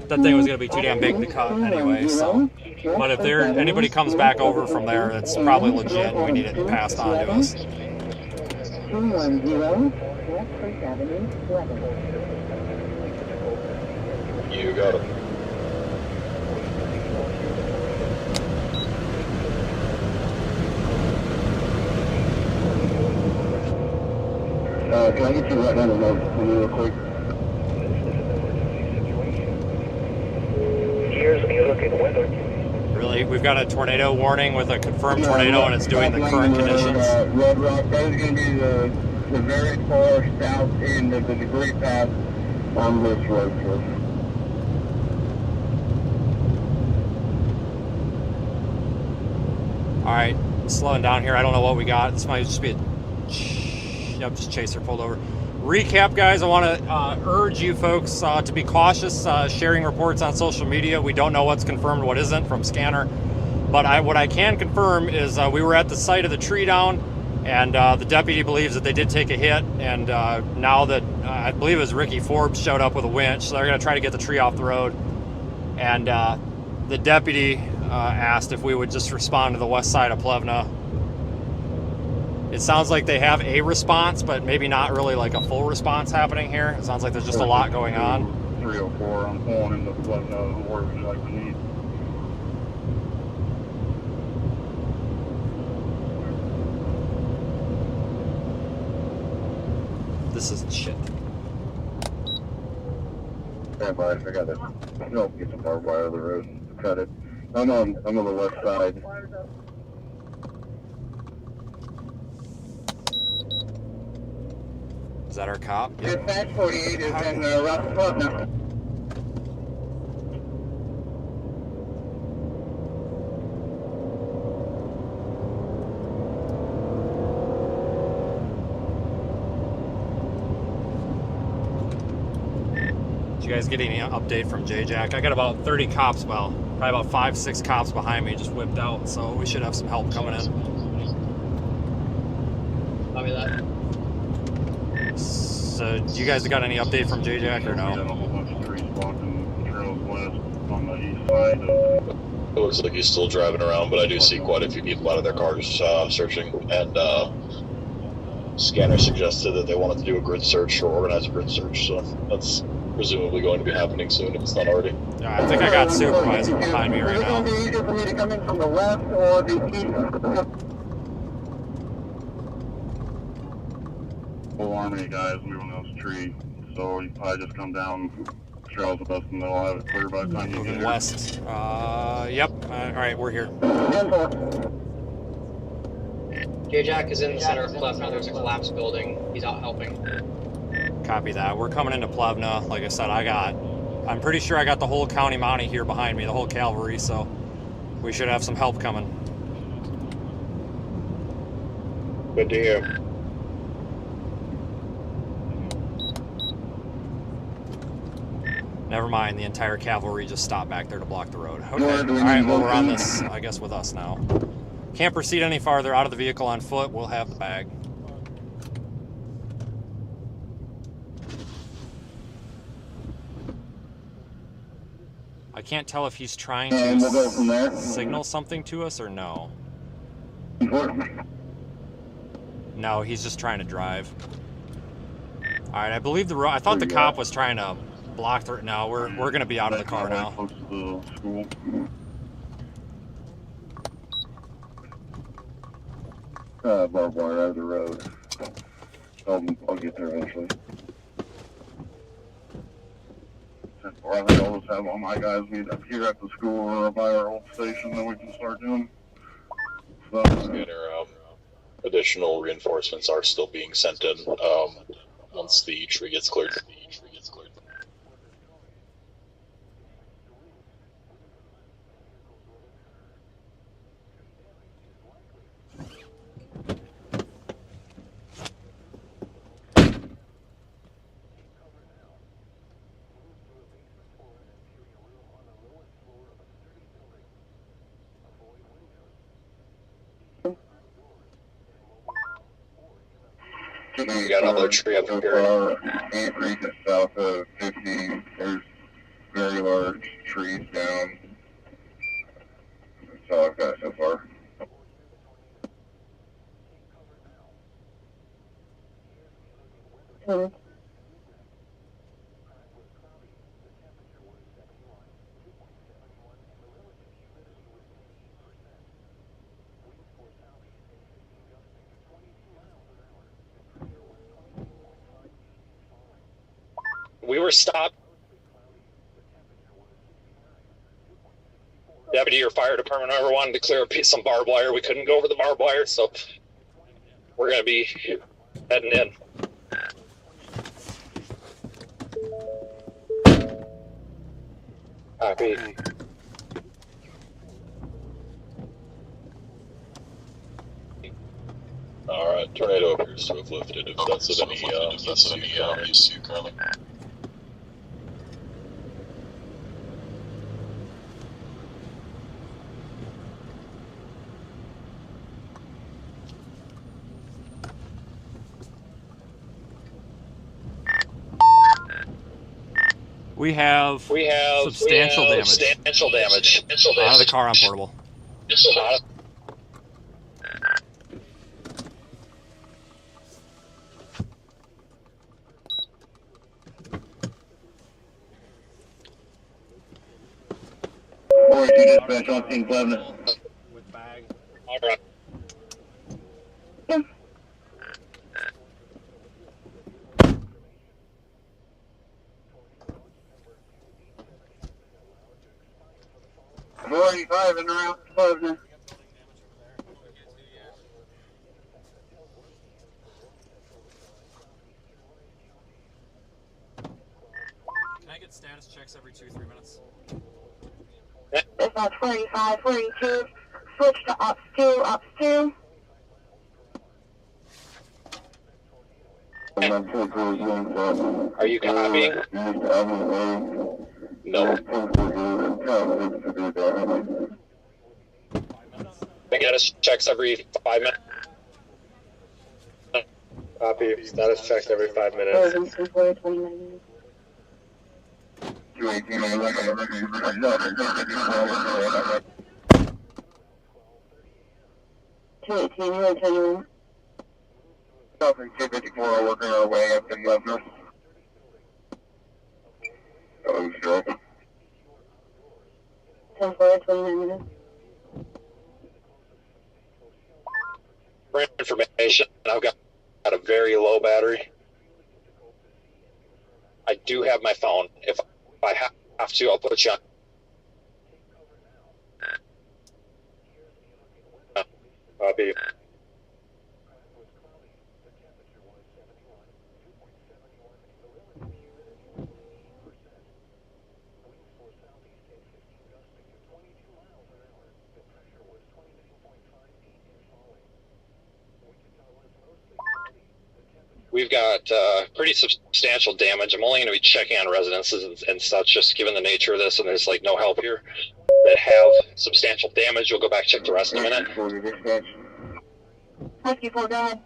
that thing was going to be too damn big to cut anyway. So, but if anybody comes back over from there, it's probably legit, and we need it passed on to us. 210 West First Avenue, Lebanon. You got it. Can I get you right down the road real quick? Here's a look at weather. Really? We've got a tornado warning with a confirmed tornado, and it's doing the current conditions. Red Rock, that is going to be the very far south end of the degree path on this road trip. Alright, slowing down here. I don't know what we got. This might just be a... Yep, just chaser pulled over. Recap, guys, I want to urge you folks to be cautious sharing reports on social media. We don't know what's confirmed, what isn't from Scanner. But what I can confirm is we were at the site of the tree down, and the deputy believes that they did take a hit. And now that, I believe it was Ricky Forbes showed up with a winch, so they're going to try to get the tree off the road. And the deputy asked if we would just respond to the west side of Plevna. It sounds like they have a response, but maybe not really like a full response happening here. It sounds like there's just a lot going on. 304, I'm pulling into Plevna, where would you like to meet? This is shit. Stand by, I got it. No, get some barbed wire of the road and cut it. I'm on the west side. Is that our cop? Yep. Dispatch 48 is in Rock Plevna. Did you guys get any update from J-Jack? I got about 30 cops, well, probably about 5-6 cops behind me just whipped out, so we should have some help coming in. Copy that. So, do you guys got any update from J-Jack or no? A whole bunch of trees blocking the trails west on the east side. It looks like he's still driving around, but I do see quite a few people out of their cars searching. And Scanner suggested that they wanted to do a grid search or organize a grid search, so that's presumably going to be happening soon if it's not already. Yeah, I think I got supervisor behind me right now. Is it easier for me to come in from the left or the east? Full army guys moving those trees, so you probably just come down trails with us and they'll have it clear by the time you get here. West. Yep. Alright, we're here. J-Jack is in the center of Plevna. There's a collapsed building. He's out helping. Copy that. We're coming into Plevna. Like I said, I'm pretty sure I got the whole county Mountie here behind me, the whole cavalry, so we should have some help coming. Good to hear. Never mind, the entire cavalry just stopped back there to block the road. Okay, alright, well we're on this, I guess, with us now. Can't proceed any farther out of the vehicle on foot, we'll have the bag. I can't tell if he's trying to we'll go from there. signal something to us or no. No, he's just trying to drive. Alright, I believe the road, I thought the cop was trying to block the, no, we're going to be out of the car now. Close to the school. Barbed wire out of the road. I'll get there eventually. Or I think I'll just have all my guys meet up here at the school or by our old station, then we can start doing stuff. Additional reinforcements are still being sent in once the tree gets cleared. We got another tree up here. Can't reach it south of 50. There's very large trees down. That's all I've got so far. We were stopped. Deputy or fire department ever wanted to clear a piece, some barbed wire. We couldn't go over the barbed wire, so we're going to be heading in. Copy. All right, tornado appears to have lifted. If that's of any use to you currently. We have substantial damage. Out of the car on portable. Dispatch on scene, Cleveland. With bag. All right. .45 and around Cleveland. Can I get status checks every 2-3 minutes? It's on 45, 42. Switch to ops 2, ops 2. Are you copying? No. I get us checks every 5 minutes. Copy. Status checks every 5 minutes. 218, you're continuing. Southern 254 are working our way up to Governor. Oh, sure. 10-4, 29 minutes. For information, I've got a very low battery. I do have my phone. If I have to, I'll put you on. Copy. We've got pretty substantial damage. I'm only going to be checking on residences and such, just given the nature of this, and there's like no help here. That have substantial damage. We'll go back check the rest in a minute. Rescue 4, go ahead.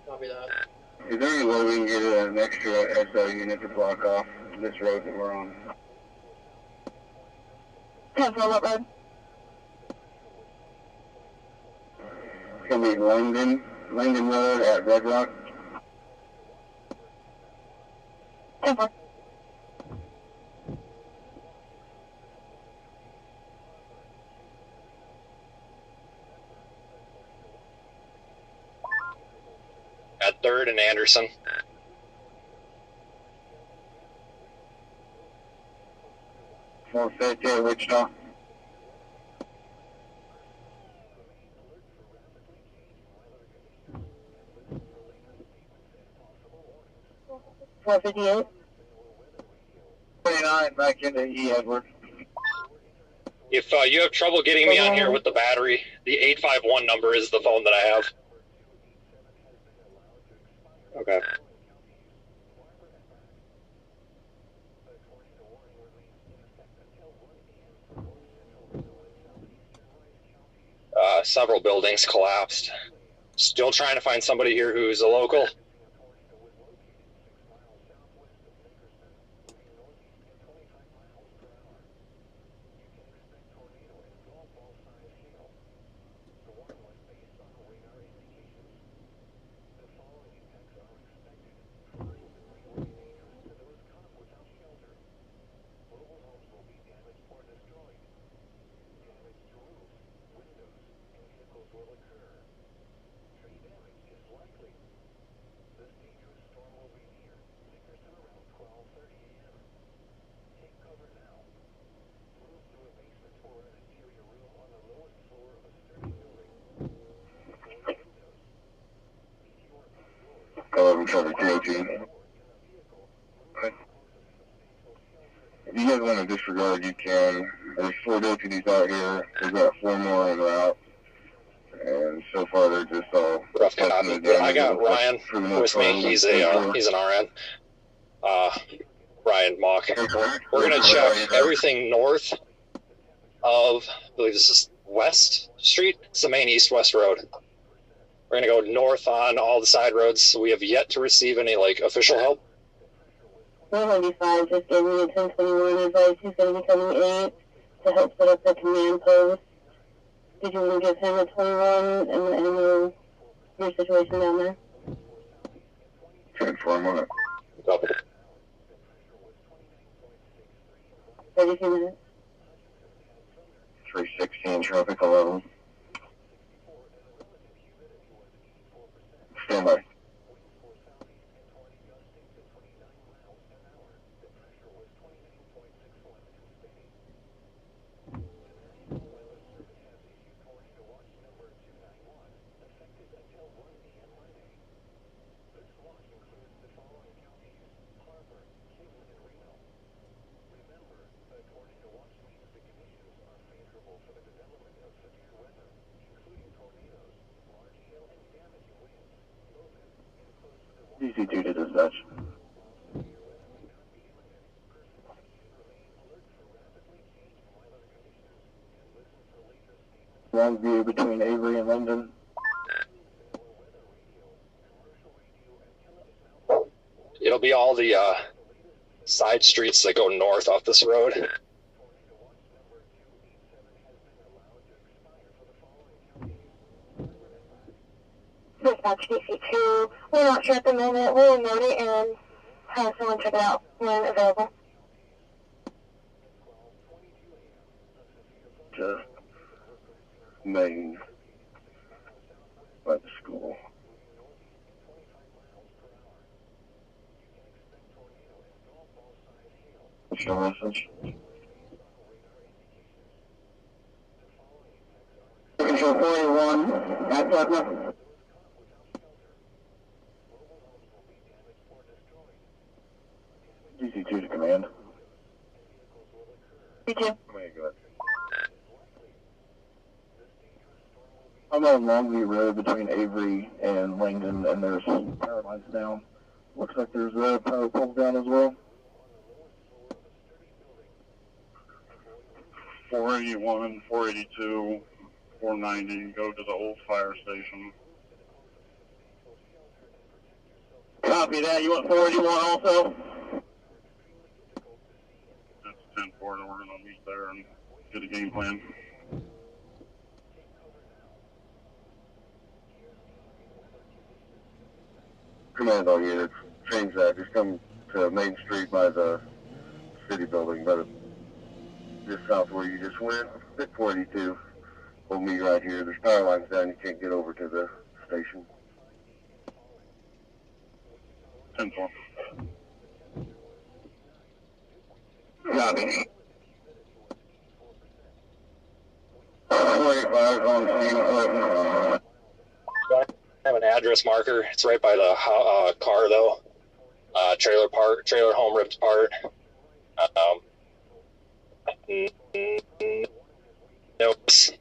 Copy that. Is there any way we can get an extra SO unit to block off this road that we're on? 10-4, what road? It's going to be Langdon Road at Red Rock. 10-4. At 3rd and Anderson. More safety at Wichita. .458. 29 back into E. Edward. If you have trouble getting me on here with the battery, the 851 number is the phone that I have. Okay. Several buildings collapsed. Still trying to find somebody here who's a local. Traffic 202. If you guys want to disregard, you can. There's 4 deputies out here. We've got 4 more en route. And so far, they're just all... Rough copy. I got Ryan with me. He's an RN. Ryan Mock. We're going to check everything north of, I believe this is West Street. It's the main east-west road. We're going to go north on all the side roads. So we have yet to receive any, like, official help. 195 just gave me a 1021 advice. He's going to be coming 8 to help set up the command post. Did you want to give him a 21 and let him know your situation down there? 10-4 Double. 32 minutes. 316, traffic 11. Stand by. DC2 to dispatch. Long view between Avery and London. It'll be all the side streets that go north off this road. Dispatch DC2. We're not sure at the moment. We'll note it and have someone check it out when available. Just Maine by the school. What's your message? Control 41, that's up. DC2 to command. DC2. Go ahead. I'm on Longview Road between Avery and Langdon, and there's power lines down. Looks like there's power poles down as well. 481, 482, 490, go to the old fire station. Copy that. You want 481 also? That's 10-4, and we're going to meet there and get a game plan. Command all units, change that. Just come to Main Street by the city building, by the just south where you just went. At 482. We'll meet right here. There's power lines down. You can't get over to the station. 10-4. Copy. 485 on scene. I have an address marker. It's right by the car, though. Trailer home ripped apart. Notes.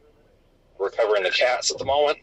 We're covering the cats at the moment.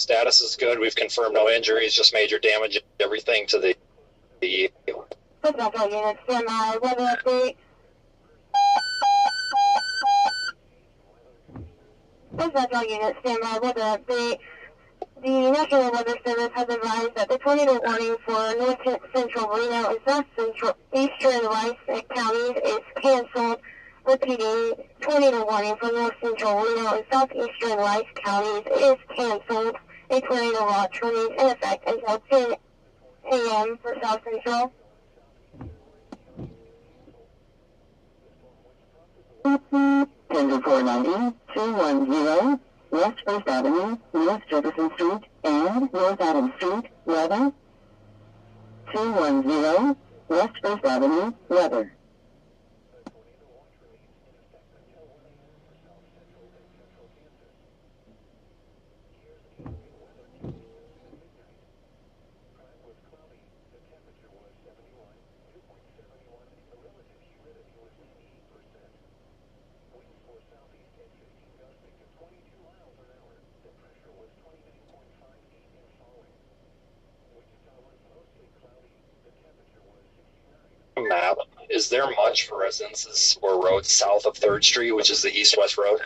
Status is good. We've confirmed no injuries, just major damage, everything to the Potential units, stand by, weather update. Potential units, stand by, weather update. The National Weather Service has advised that the tornado warning for north central Reno and south central eastern Rice counties is canceled. Repeating, tornado warning for north central Reno and southeastern Rice counties is canceled. A tornado watch remains in effect until 10 a.m. for south central. Tender 490, 210, West First Avenue, North Jefferson Street, and North Adams Street, weather. 210, West First Avenue, weather. Map. Is there much for residences or roads south of 3rd Street, which is the east-west road?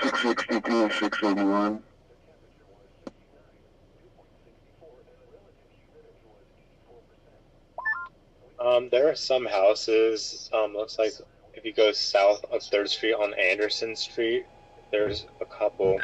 $662, $681. There are some houses, looks like if you go south of 3rd Street on Anderson Street, there's a couple.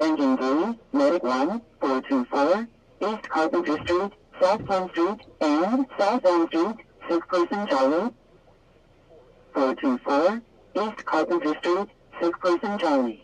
Engine 3, Medic 1, 424, East Carpenter Street, South 10th Street, and South Elm Street, 6-person Charlie. 424, East Carpenter Street, 6-person Charlie.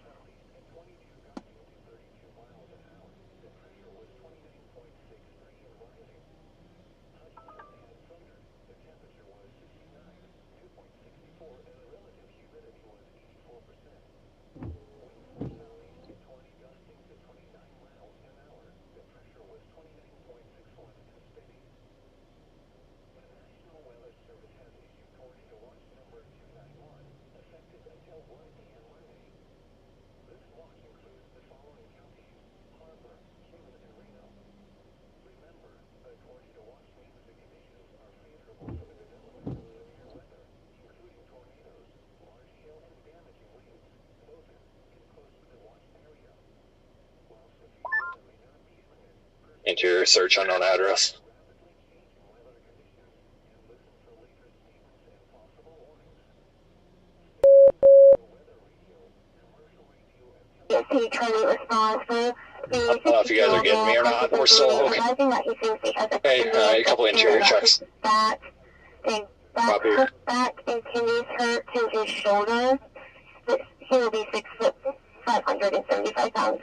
Interior search unknown address. Charlie response for I don't know if you guys are getting me or not. We're still okay. Hey, a couple interior checks. Back and continues hurt to his shoulder. He will be 6 foot 575 pounds.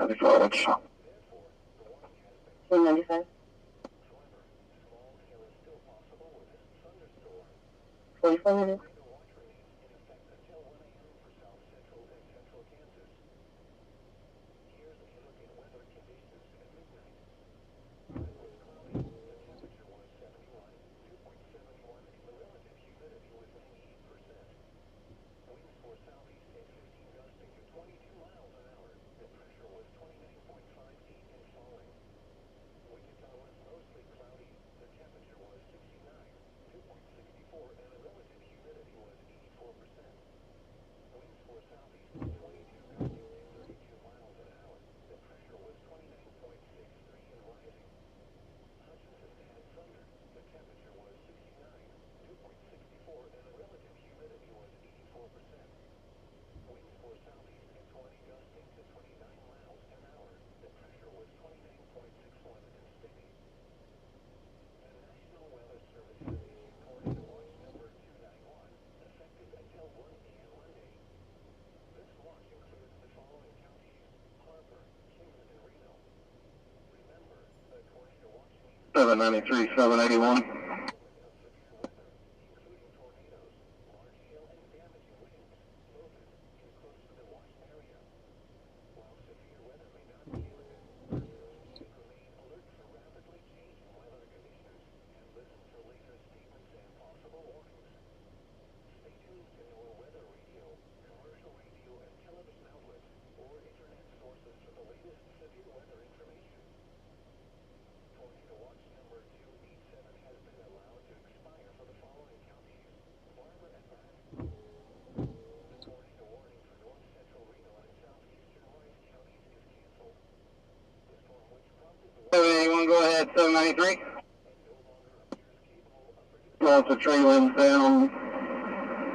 WEDGE. 195. 44 minutes. Seven 781. Anyone go ahead, 793. Lots of tree limbs down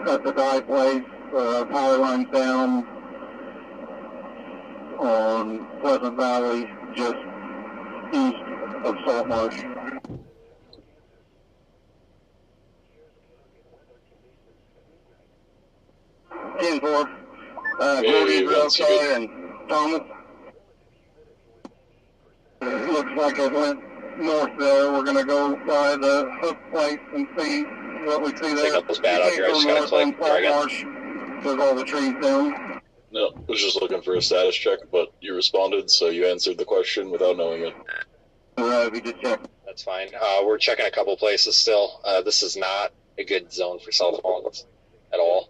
at the die place, power lines down on Pleasant Valley, just east of Salt Marsh. 10-4. Gordy's okay, and Thomas. Looks like it went north there. We're going to go by the hook place and see what we see there. Signal was bad out here. I just got to click. Try again. Marsh, with all the trees down. No, I was just looking for a status check, but you responded, so you answered the question without knowing it. We just checked. That's fine. We're checking a couple places still. This is not a good zone for cell phones at all.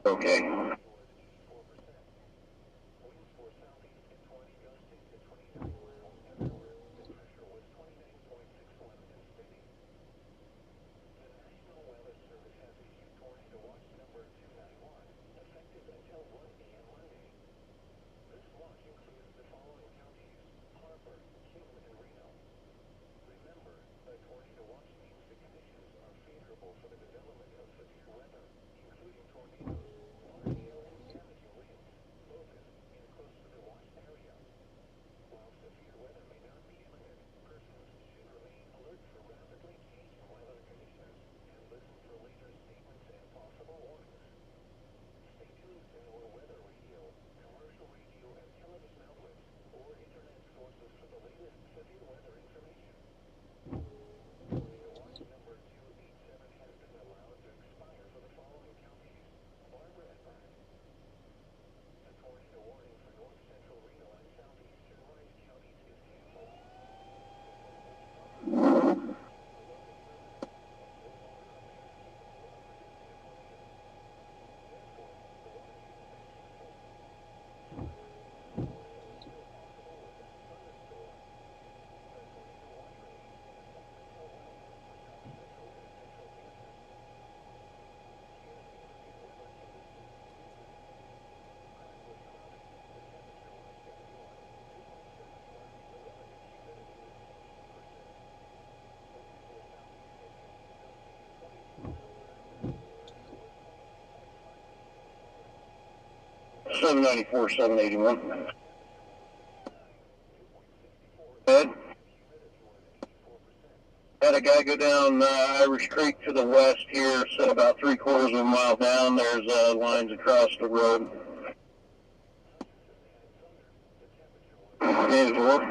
Okay. $794, $781. Ed? Ed, gotta go down Irish Creek to the west here, so about 3/4 of a mile down, there's lines across the road. Is what?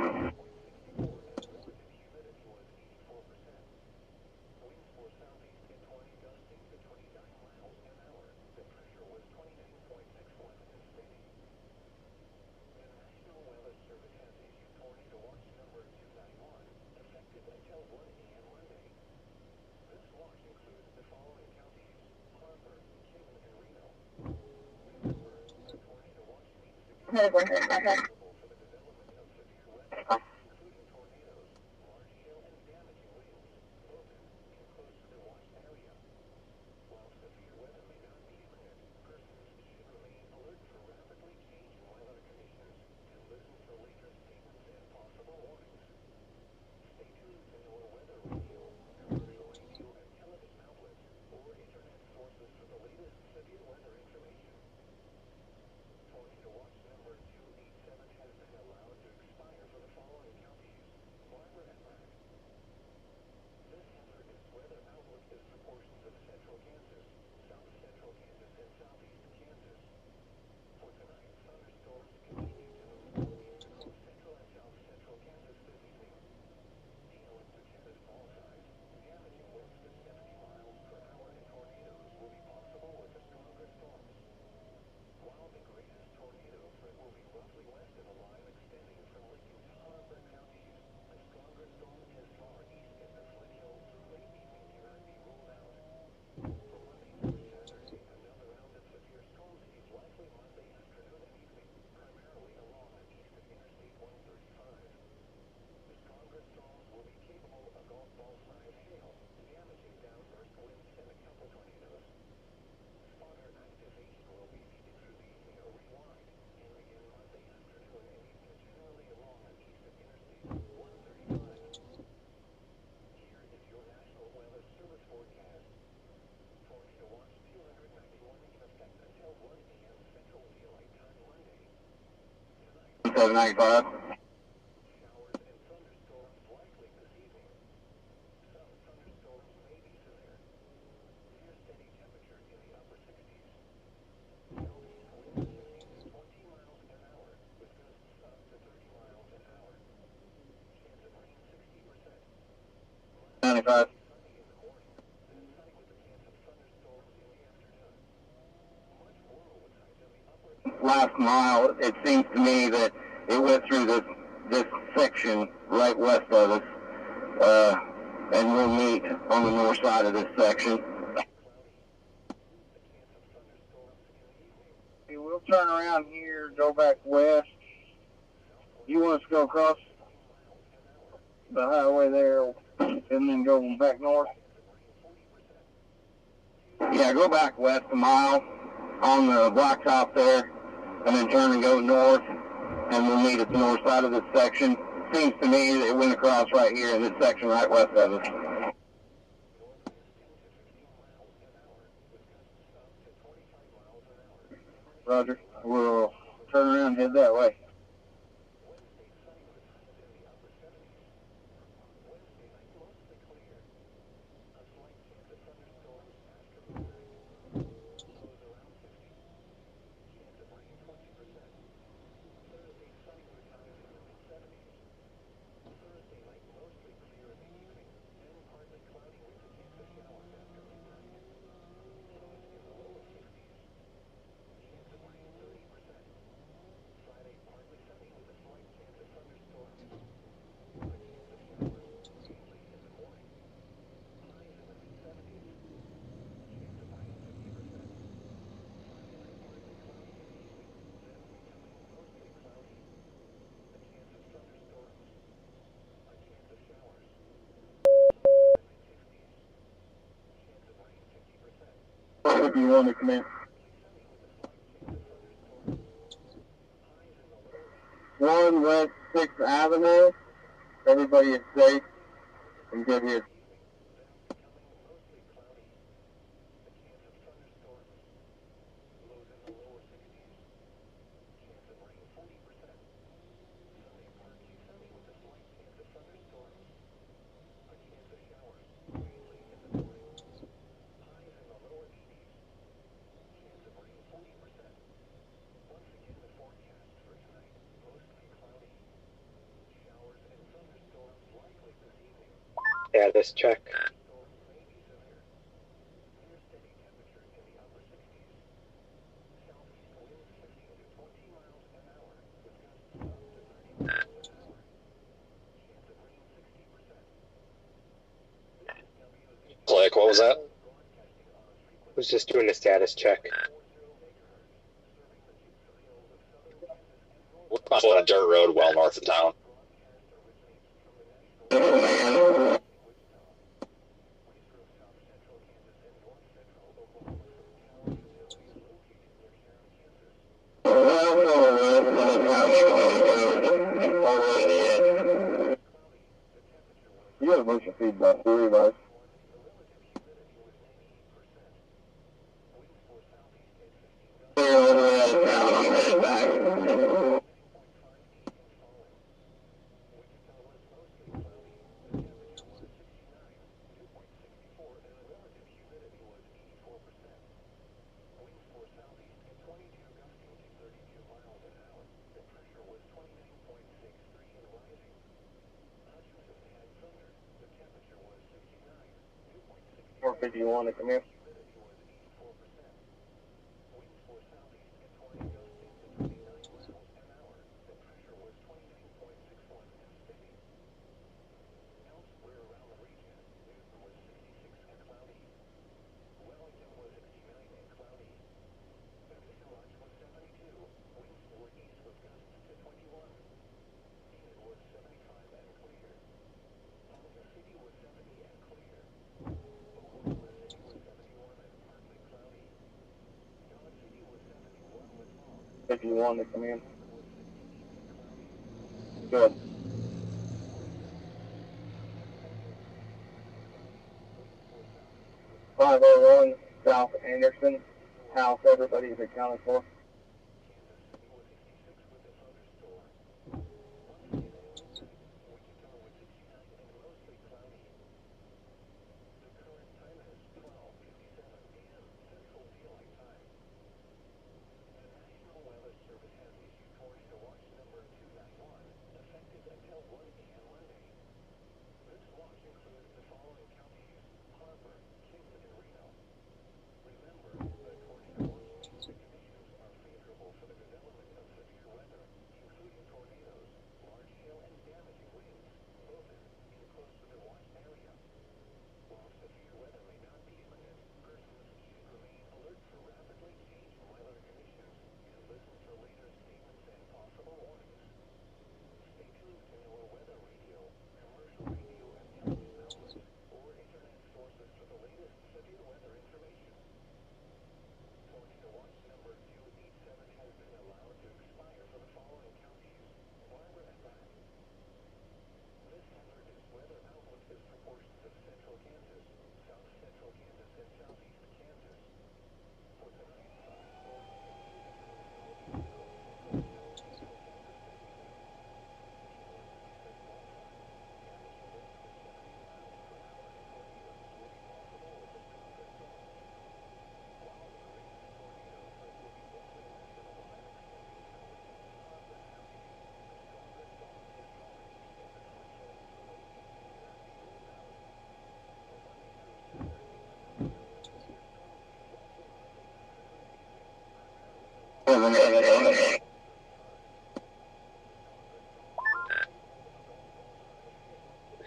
$795. $95. Last mile, it seems to me that it went through this section right west of us, and we'll meet on the north side of this section. Okay, we'll turn around here, go back west. You want us to go across the highway there and then go back north? Yeah, go back west a mile on the blacktop there, and then turn and go north, and we'll meet at the north side of this section. Seems to me that it went across right here in this section right west of us. Roger. We'll turn around and head that way. If you want to come in. 1 West 6th Avenue. Everybody is safe and good here. status check. Click, what was that? Was just doing a status check. We're on a dirt road well north of town. You got a bunch of feedback, do you guys? You want to come in? If you want to come in. Good. .501 South Anderson. House everybody's accounted for.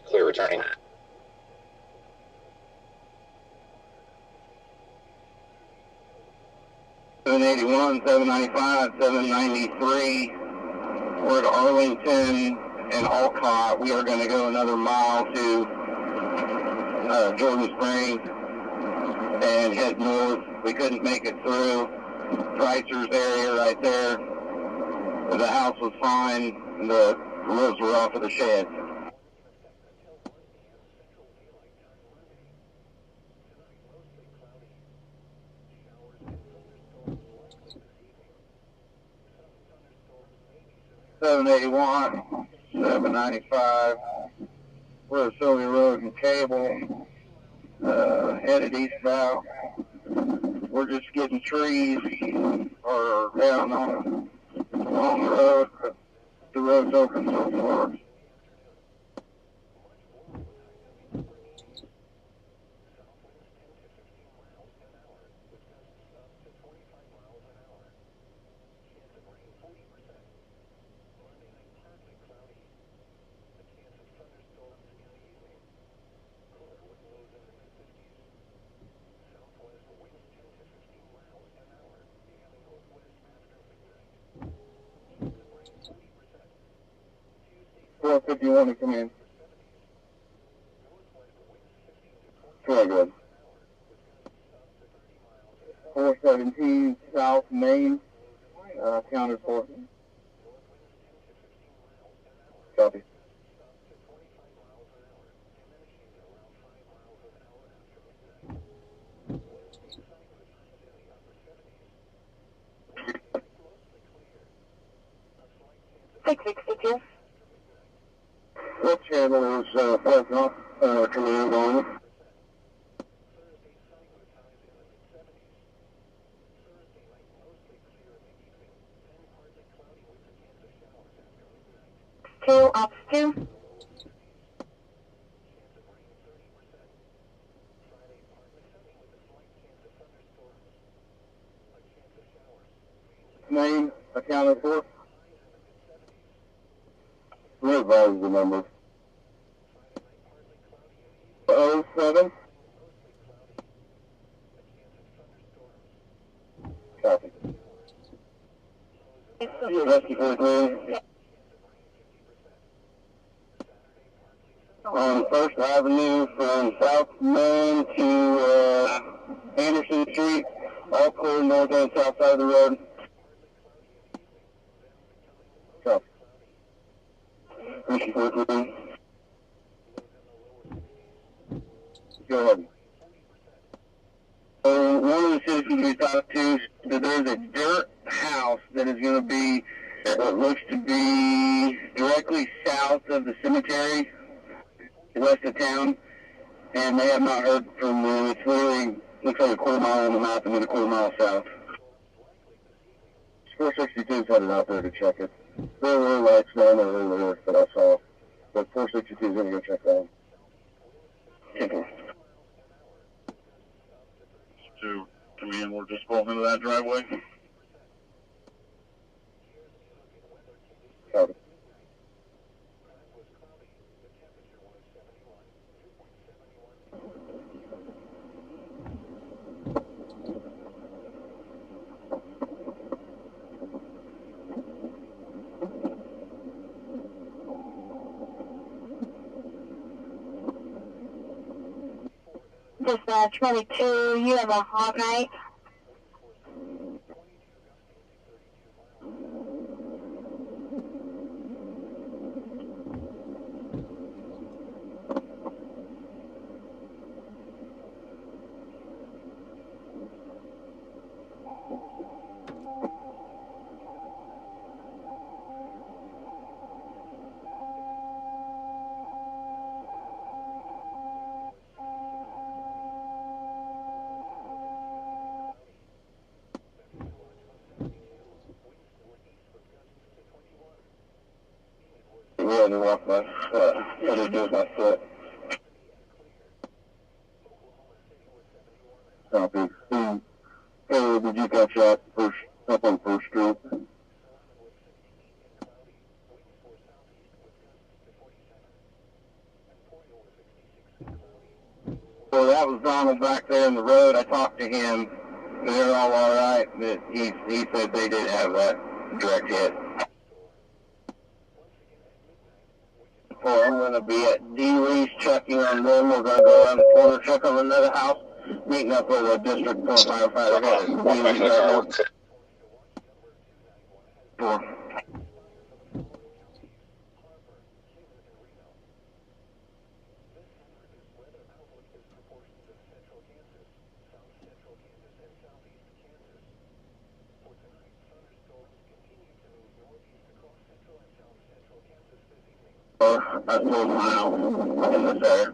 Clear returning. .781, 795, 793. We're at Arlington and Alcott. We are going to go another mile to Jordan Springs and head north. We couldn't make it through Dreiser's area right there. The house was fine. The roads were off of the shed. .781, 795. We're at Sylvia Road and Cable, headed eastbound. We're just getting trees or down on the road, but the road's open so far. 451 to come in. Very good. 417 South Main, counted for. Copy. What channel is Fresno command on? Ops 2. Name accounted for. Revise the number. 07. Copy. Rescue 43. On First Avenue from South Main to Anderson Street, all clear north and south side of the road. Copy. Rescue 43. Go ahead. One of the citizens we talked to said there's a dirt house that is going to be, what looks to be directly south of the cemetery, west of town, and they have not heard from them. It's literally, looks like a quarter mile on the map and then a quarter mile south. 462 is headed out there to check it. There were lights down there earlier that I saw, but 462 is going to go check that one. Okay. To command, we're just pulling into that driveway. Copy. Dispatch 22, you have a hot night. Yeah, they walk my foot. What they do with my foot. Copy. Hey, did you catch that first, up on First Street? Well, that was Donald back there in the road. I talked to him. They're all right. But he said they did have that direct hit. Well, I'm going to be at D-Lee's checking on them. We're going to go around the corner, check on another house, meeting up with a District 4 firefighter at D-Lee's right now. A full mile in this area.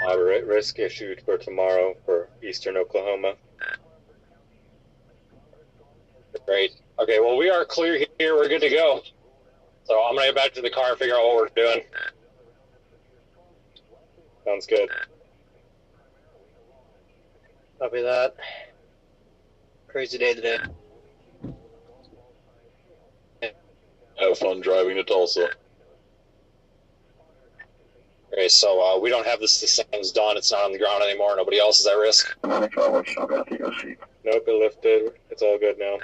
Moderate risk issued for tomorrow for eastern Oklahoma. Great. Okay, well, we are clear here. We're good to go. So I'm going to get back to the car and figure out what we're doing. Sounds good. Copy that. Crazy day today. Have fun driving to Tulsa. Okay, so we don't have this thing's done. It's not on the ground anymore. Nobody else is at risk. Nope, it lifted. It's It's all good now.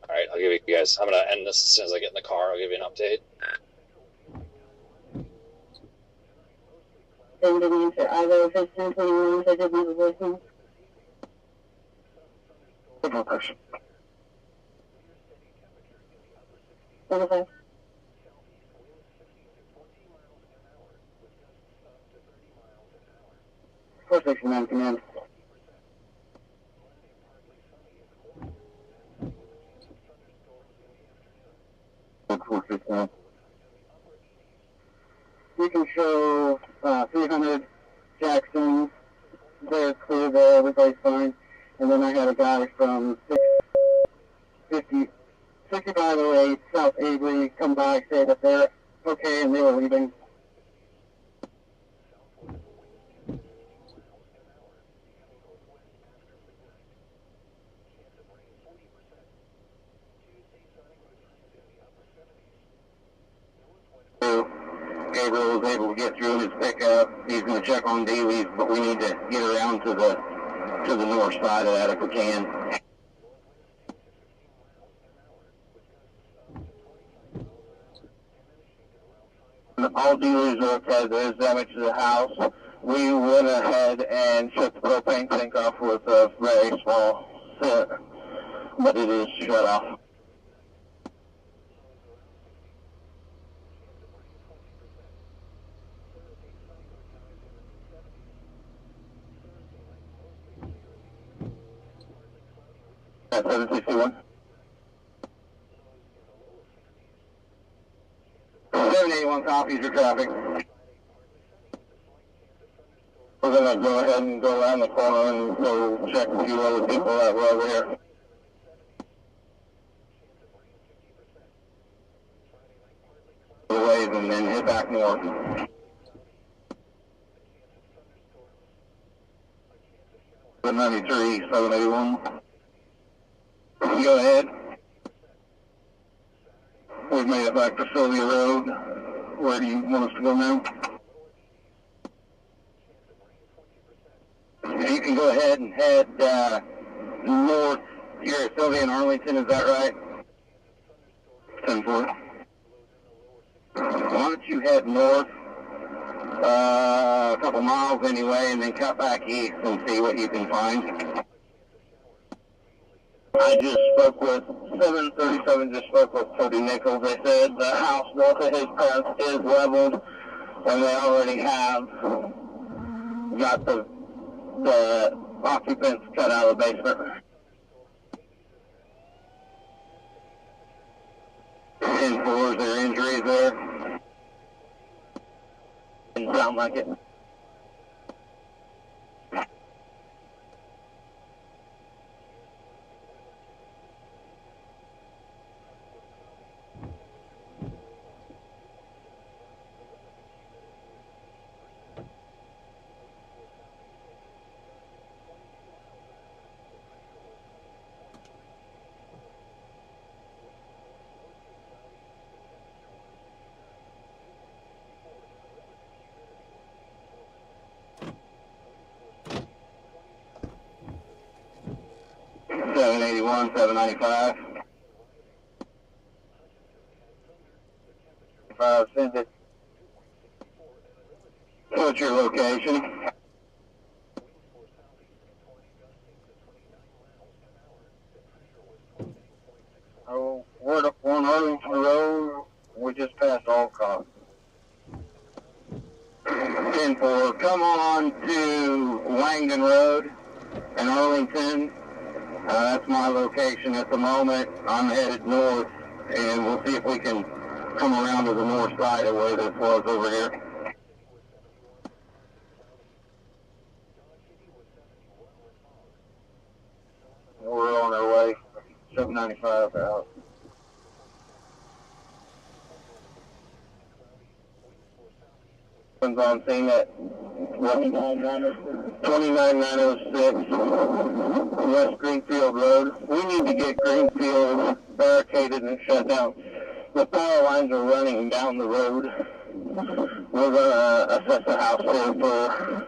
All right, I'll give you guys. I'm gonna end this as soon as I get in the car. I'll give you an update. Sending into either 1521 to give me the voicemail. No question. Okay. 469 command. You can show 300 Jackson. They're clear there, everybody's fine. And then I had a guy from 6508 South Avery come by, say that they're okay and they were leaving. Gabriel was able to get through his pickup. He's going to check on dailies, but we need to get around to the north side of that if we can. All dealers are okay. There's damage to the house. We went ahead and shut the propane tank off with a very small set, but it is shut off. At 761. 781 copies your traffic. We're going to go ahead and go around the corner and go check a few other people that were over here. Ways and then hit back north. 793, 781. Go ahead. We've made it back to Sylvia Road. Where do you want us to go now? You can go ahead and head north. You're at Sylvia and Arlington, is that right? 10-4. Why don't you head north a couple miles anyway, and then cut back east and see what you can find. I just spoke with 737, just spoke with Cody Nichols. They said the house north of his parents is leveled, and they already have got the occupants cut out of the basement. 10-4, is there injuries there? Didn't sound like it. $781, $795. Send it. What's your location? Oh, we're at on Arlington Road. We just passed Alcott. 10-4. Come on to Langdon Road in Arlington. That's my location at the moment. I'm headed north, and we'll see if we can come around to the north side of where this was over here. We're on our way. 795 out. On scene at 29906 West Greenfield Road. We need to get Greenfield barricaded and shut down. The power lines are running down the road. We're going to assess the house here for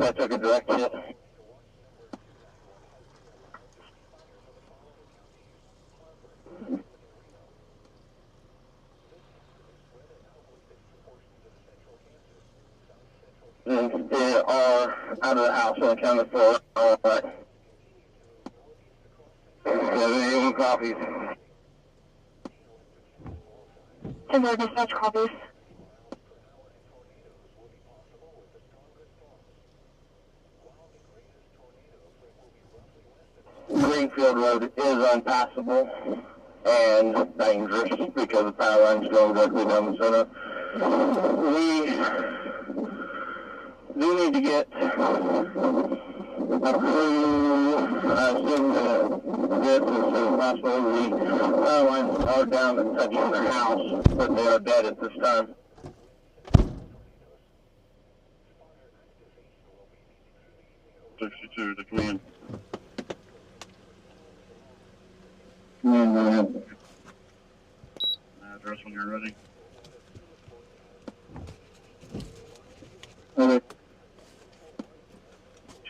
I took a direct hit. They are out of the house and accounted for. All right. 71 copies. 10-4 dispatch copies. Greenfield Road is unpassable and dangerous because the power lines go directly down the center. We do need to get a crew, I assume this as soon as possible. The power lines are down and touching their house, but they are dead at this time. '62 to command. Command, go ahead. Address when you're ready. Okay.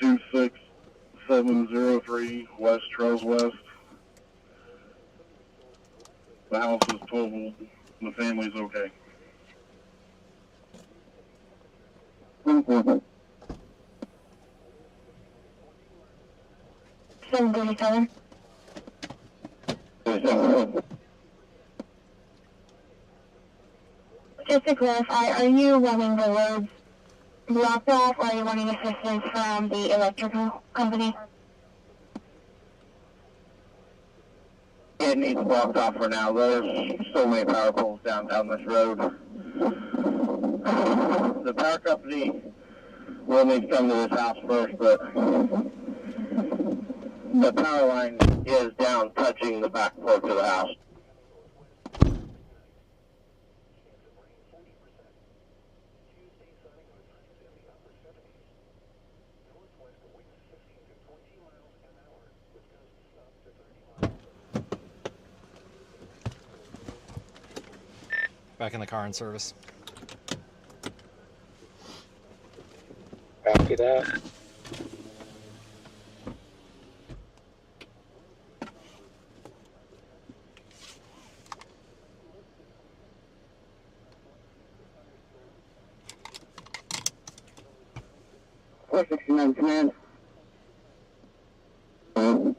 26703 West Trails West. The house is totaled. The family's okay. 737. Just to clarify, are you wanting the roads blocked off, or are you wanting assistance from the electrical company? It needs blocked off for now. There's so many power poles down this road. The power company will need to come to this house first, but the power line is down touching the back porch of the house. Back in the car in service. Copy that. .469 command. I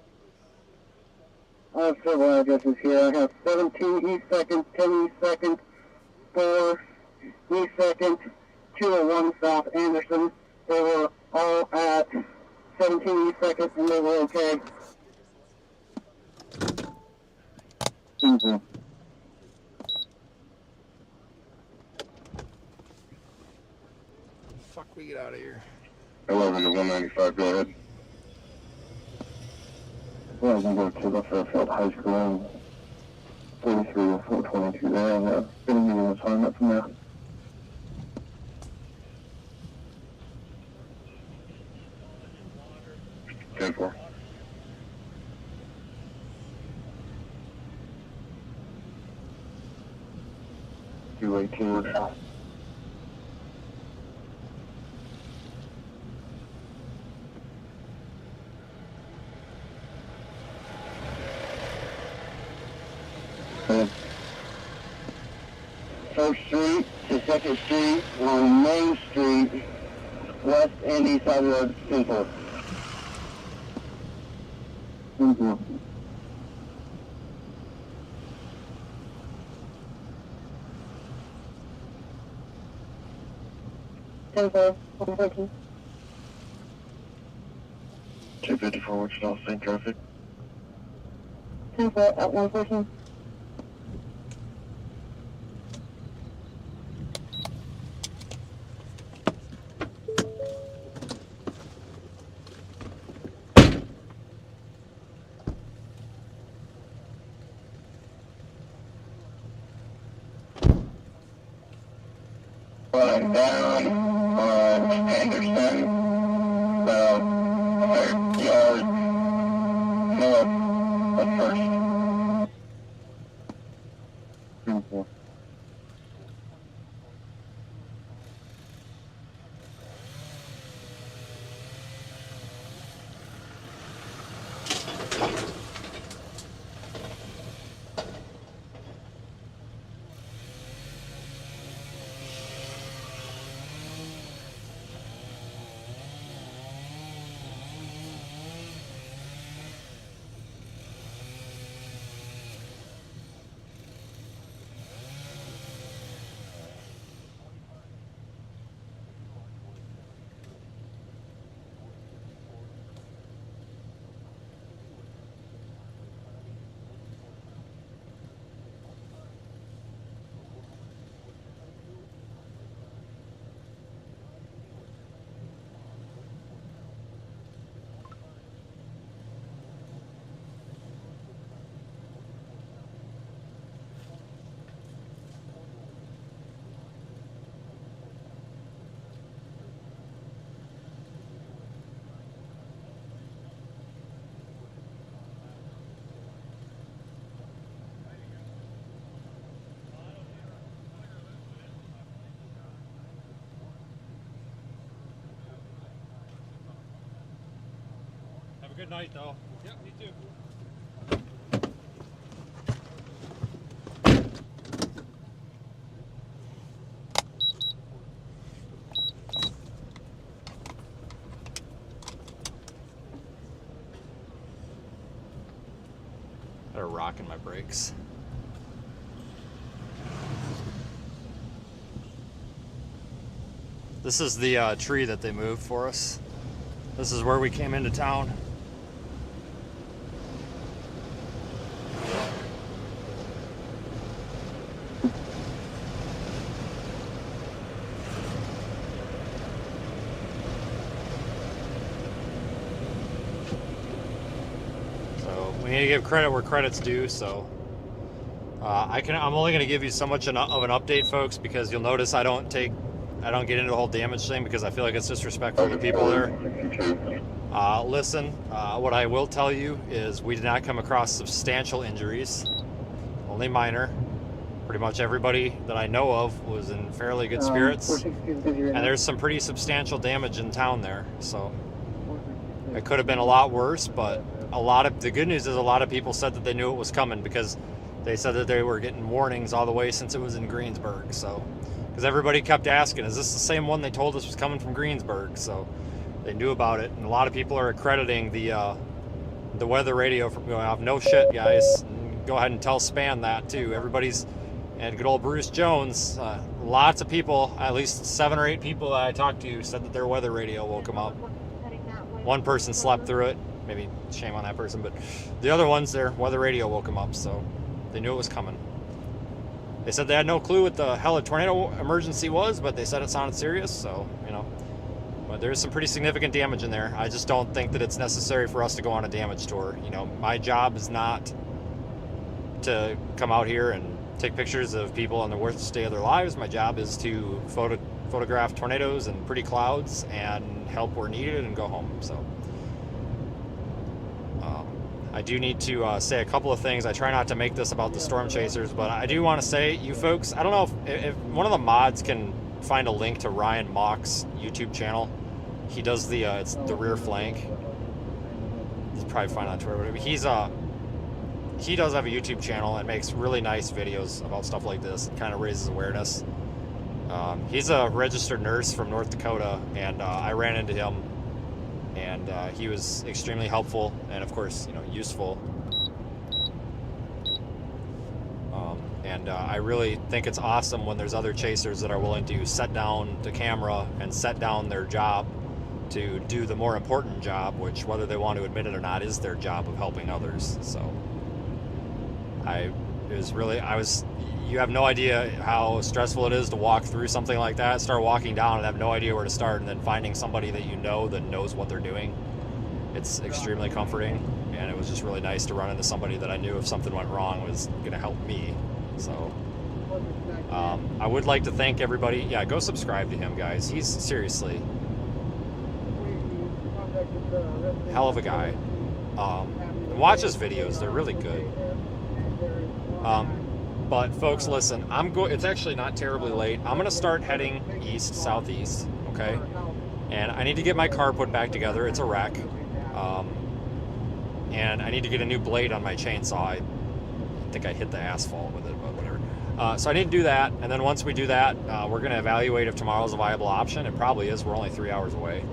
have several addresses here. I have 17 East 2nd, 10 East 2nd, 4 East 2nd, 201 South Anderson. They were all at 17 East 2nd and they were okay. Fuck, we get out of here. 11 to 195, go ahead. Well, we go to the Fairfield High School, 43 or 422 there, and going to give an assignment from there. Ten four. .218. First Street to 2nd Street on Main Street, west and east side of the road, 10-4. 10-4. Ten-4, 114. 254 Wichita State traffic. 10-4 at 114. Running down on Anderson, about 100 yards north of First. 10-4. good night, though. Yep, me too. Got a rock in my brakes. This is the tree that they moved for us. This is where we came into town. So we need to give credit where credit's due. So I'm only going to give you so much of an update, folks, because you'll notice I don't get into the whole damage thing because I feel like it's disrespectful to the people there. Listen, what I will tell you is we did not come across substantial injuries, only minor. Pretty much everybody that I know of was in fairly good spirits, and there's some pretty substantial damage in town there. So it could have been a lot worse, but the good news is a lot of people said that they knew it was coming because they said that they were getting warnings all the way since it was in Greensburg. So, because everybody kept asking, is this the same one they told us was coming from Greensburg? So they knew about it, and a lot of people are accrediting the weather radio from going off. No shit, guys. Go ahead and tell Span that too. And good old Bruce Jones. Lots of people, at least 7 or 8 people that I talked to, said that their weather radio woke them up. One person slept through it. Maybe shame on that person, but the other ones, their weather radio woke them up, so they knew it was coming. They said they had no clue what the hell a tornado emergency was, but they said it sounded serious, so, you know. But there's some pretty significant damage in there. I just don't think that it's necessary for us to go on a damage tour. You know, my job is not to come out here and take pictures of people on the worst day of their lives. My job is to photograph tornadoes and pretty clouds and help where needed and go home. So I do need to say a couple of things. I try not to make this about the storm chasers, but I do want to say, you folks, I don't know if one of the mods can find a link to Ryan Mock's YouTube channel. He does it's the rear flank. He's probably fine on Twitter, whatever. He does have a YouTube channel and makes really nice videos about stuff like this. It kind of raises awareness. He's a registered nurse from North Dakota, and I ran into him, and he was extremely helpful and, of course, you know, useful. And I really think it's awesome when there's other chasers that are willing to set down the camera and set down their job to do the more important job, which, whether they want to admit it or not, is their job of helping others. So you have no idea how stressful it is to walk through something like that, start walking down and have no idea where to start, and then finding somebody that you know that knows what they're doing. It's extremely comforting, and it was just really nice to run into somebody that I knew if something went wrong was going to help me. So I would like to thank everybody. Yeah, go subscribe to him, guys. He's seriously hell of a guy. Watch his videos. They're really good. But folks, listen, it's actually not terribly late. I'm going to start heading east, southeast, okay? And I need to get my car put back together. It's a wreck. And I need to get a new blade on my chainsaw. I think I hit the asphalt with it, but whatever. So I need to do that. And then once we do that, we're going to evaluate if tomorrow's a viable option. It probably is. We're only 3 hours away.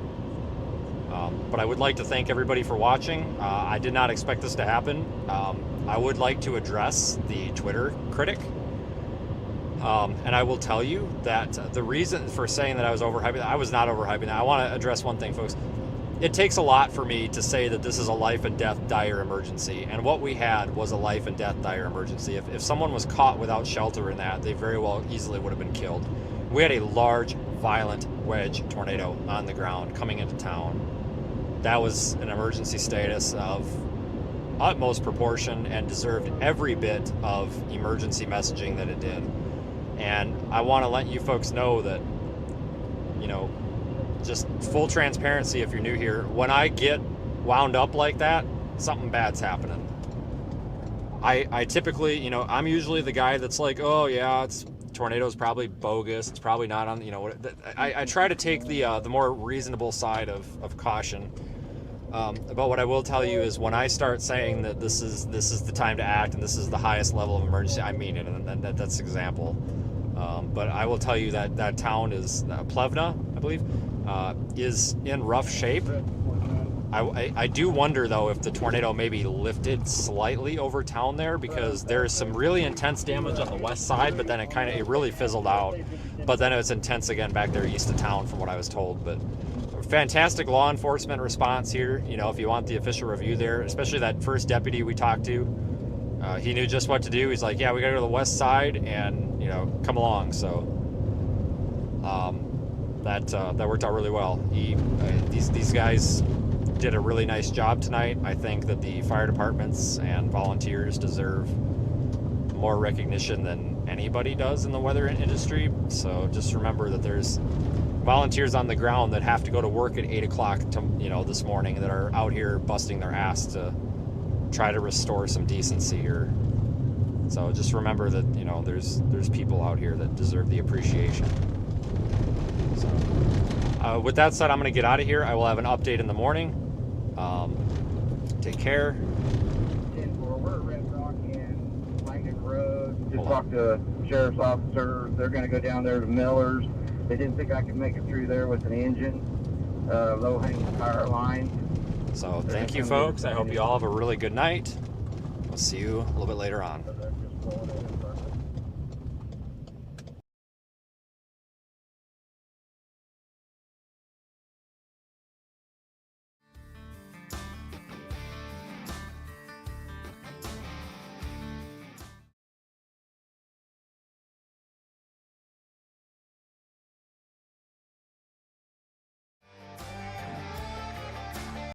But I would like to thank everybody for watching. I did not expect this to happen. I would like to address the Twitter critic. And I will tell you that the reason for saying that I was overhyping, I was not overhyping that. I want to address one thing, folks. It takes a lot for me to say that this is a life and death dire emergency. And what we had was a life and death dire emergency. If someone was caught without shelter in that, they very well easily would have been killed. We had a large, violent wedge tornado on the ground coming into town. That was an emergency status of utmost proportion and deserved every bit of emergency messaging that it did. And I want to let you folks know that, you know, just full transparency if you're new here, when I get wound up like that, something bad's happening. I typically, you know, I'm usually the guy that's like, oh yeah, tornado's probably bogus, it's probably not on, you know, I try to take the more reasonable side of caution. But what I will tell you is when I start saying that this is the time to act and this is the highest level of emergency, I mean it, and that's example. But I will tell you that that town is Plevna, I believe, is in rough shape. I do wonder though if the tornado maybe lifted slightly over town there, because there's some really intense damage on the west side, but then it really fizzled out. But then it's intense again back there east of town, from what I was told. But fantastic law enforcement response here. You know, if you want the official review there, especially that first deputy we talked to, he knew just what to do. He's like, yeah, we gotta go to the west side and, you know, come along. So that worked out really well. These guys did a really nice job tonight. I think that the fire departments and volunteers deserve more recognition than anybody does in the weather industry. So just remember that there's volunteers on the ground that have to go to work at 8 o'clock this morning, that are out here busting their ass to try to restore some decency here. So just remember that, you know, there's people out here that deserve the appreciation. So with that said, I'm going to get out of here. I will have an update in the morning. Take care. We're at Red Rock and Langdon Road. Just talked to a sheriff's officer. They're going to go down there to Miller's. They didn't think I could make it through there with an engine, low-hanging power line. So thank you, folks. I hope you all have a really good night. We'll see you a little bit later on.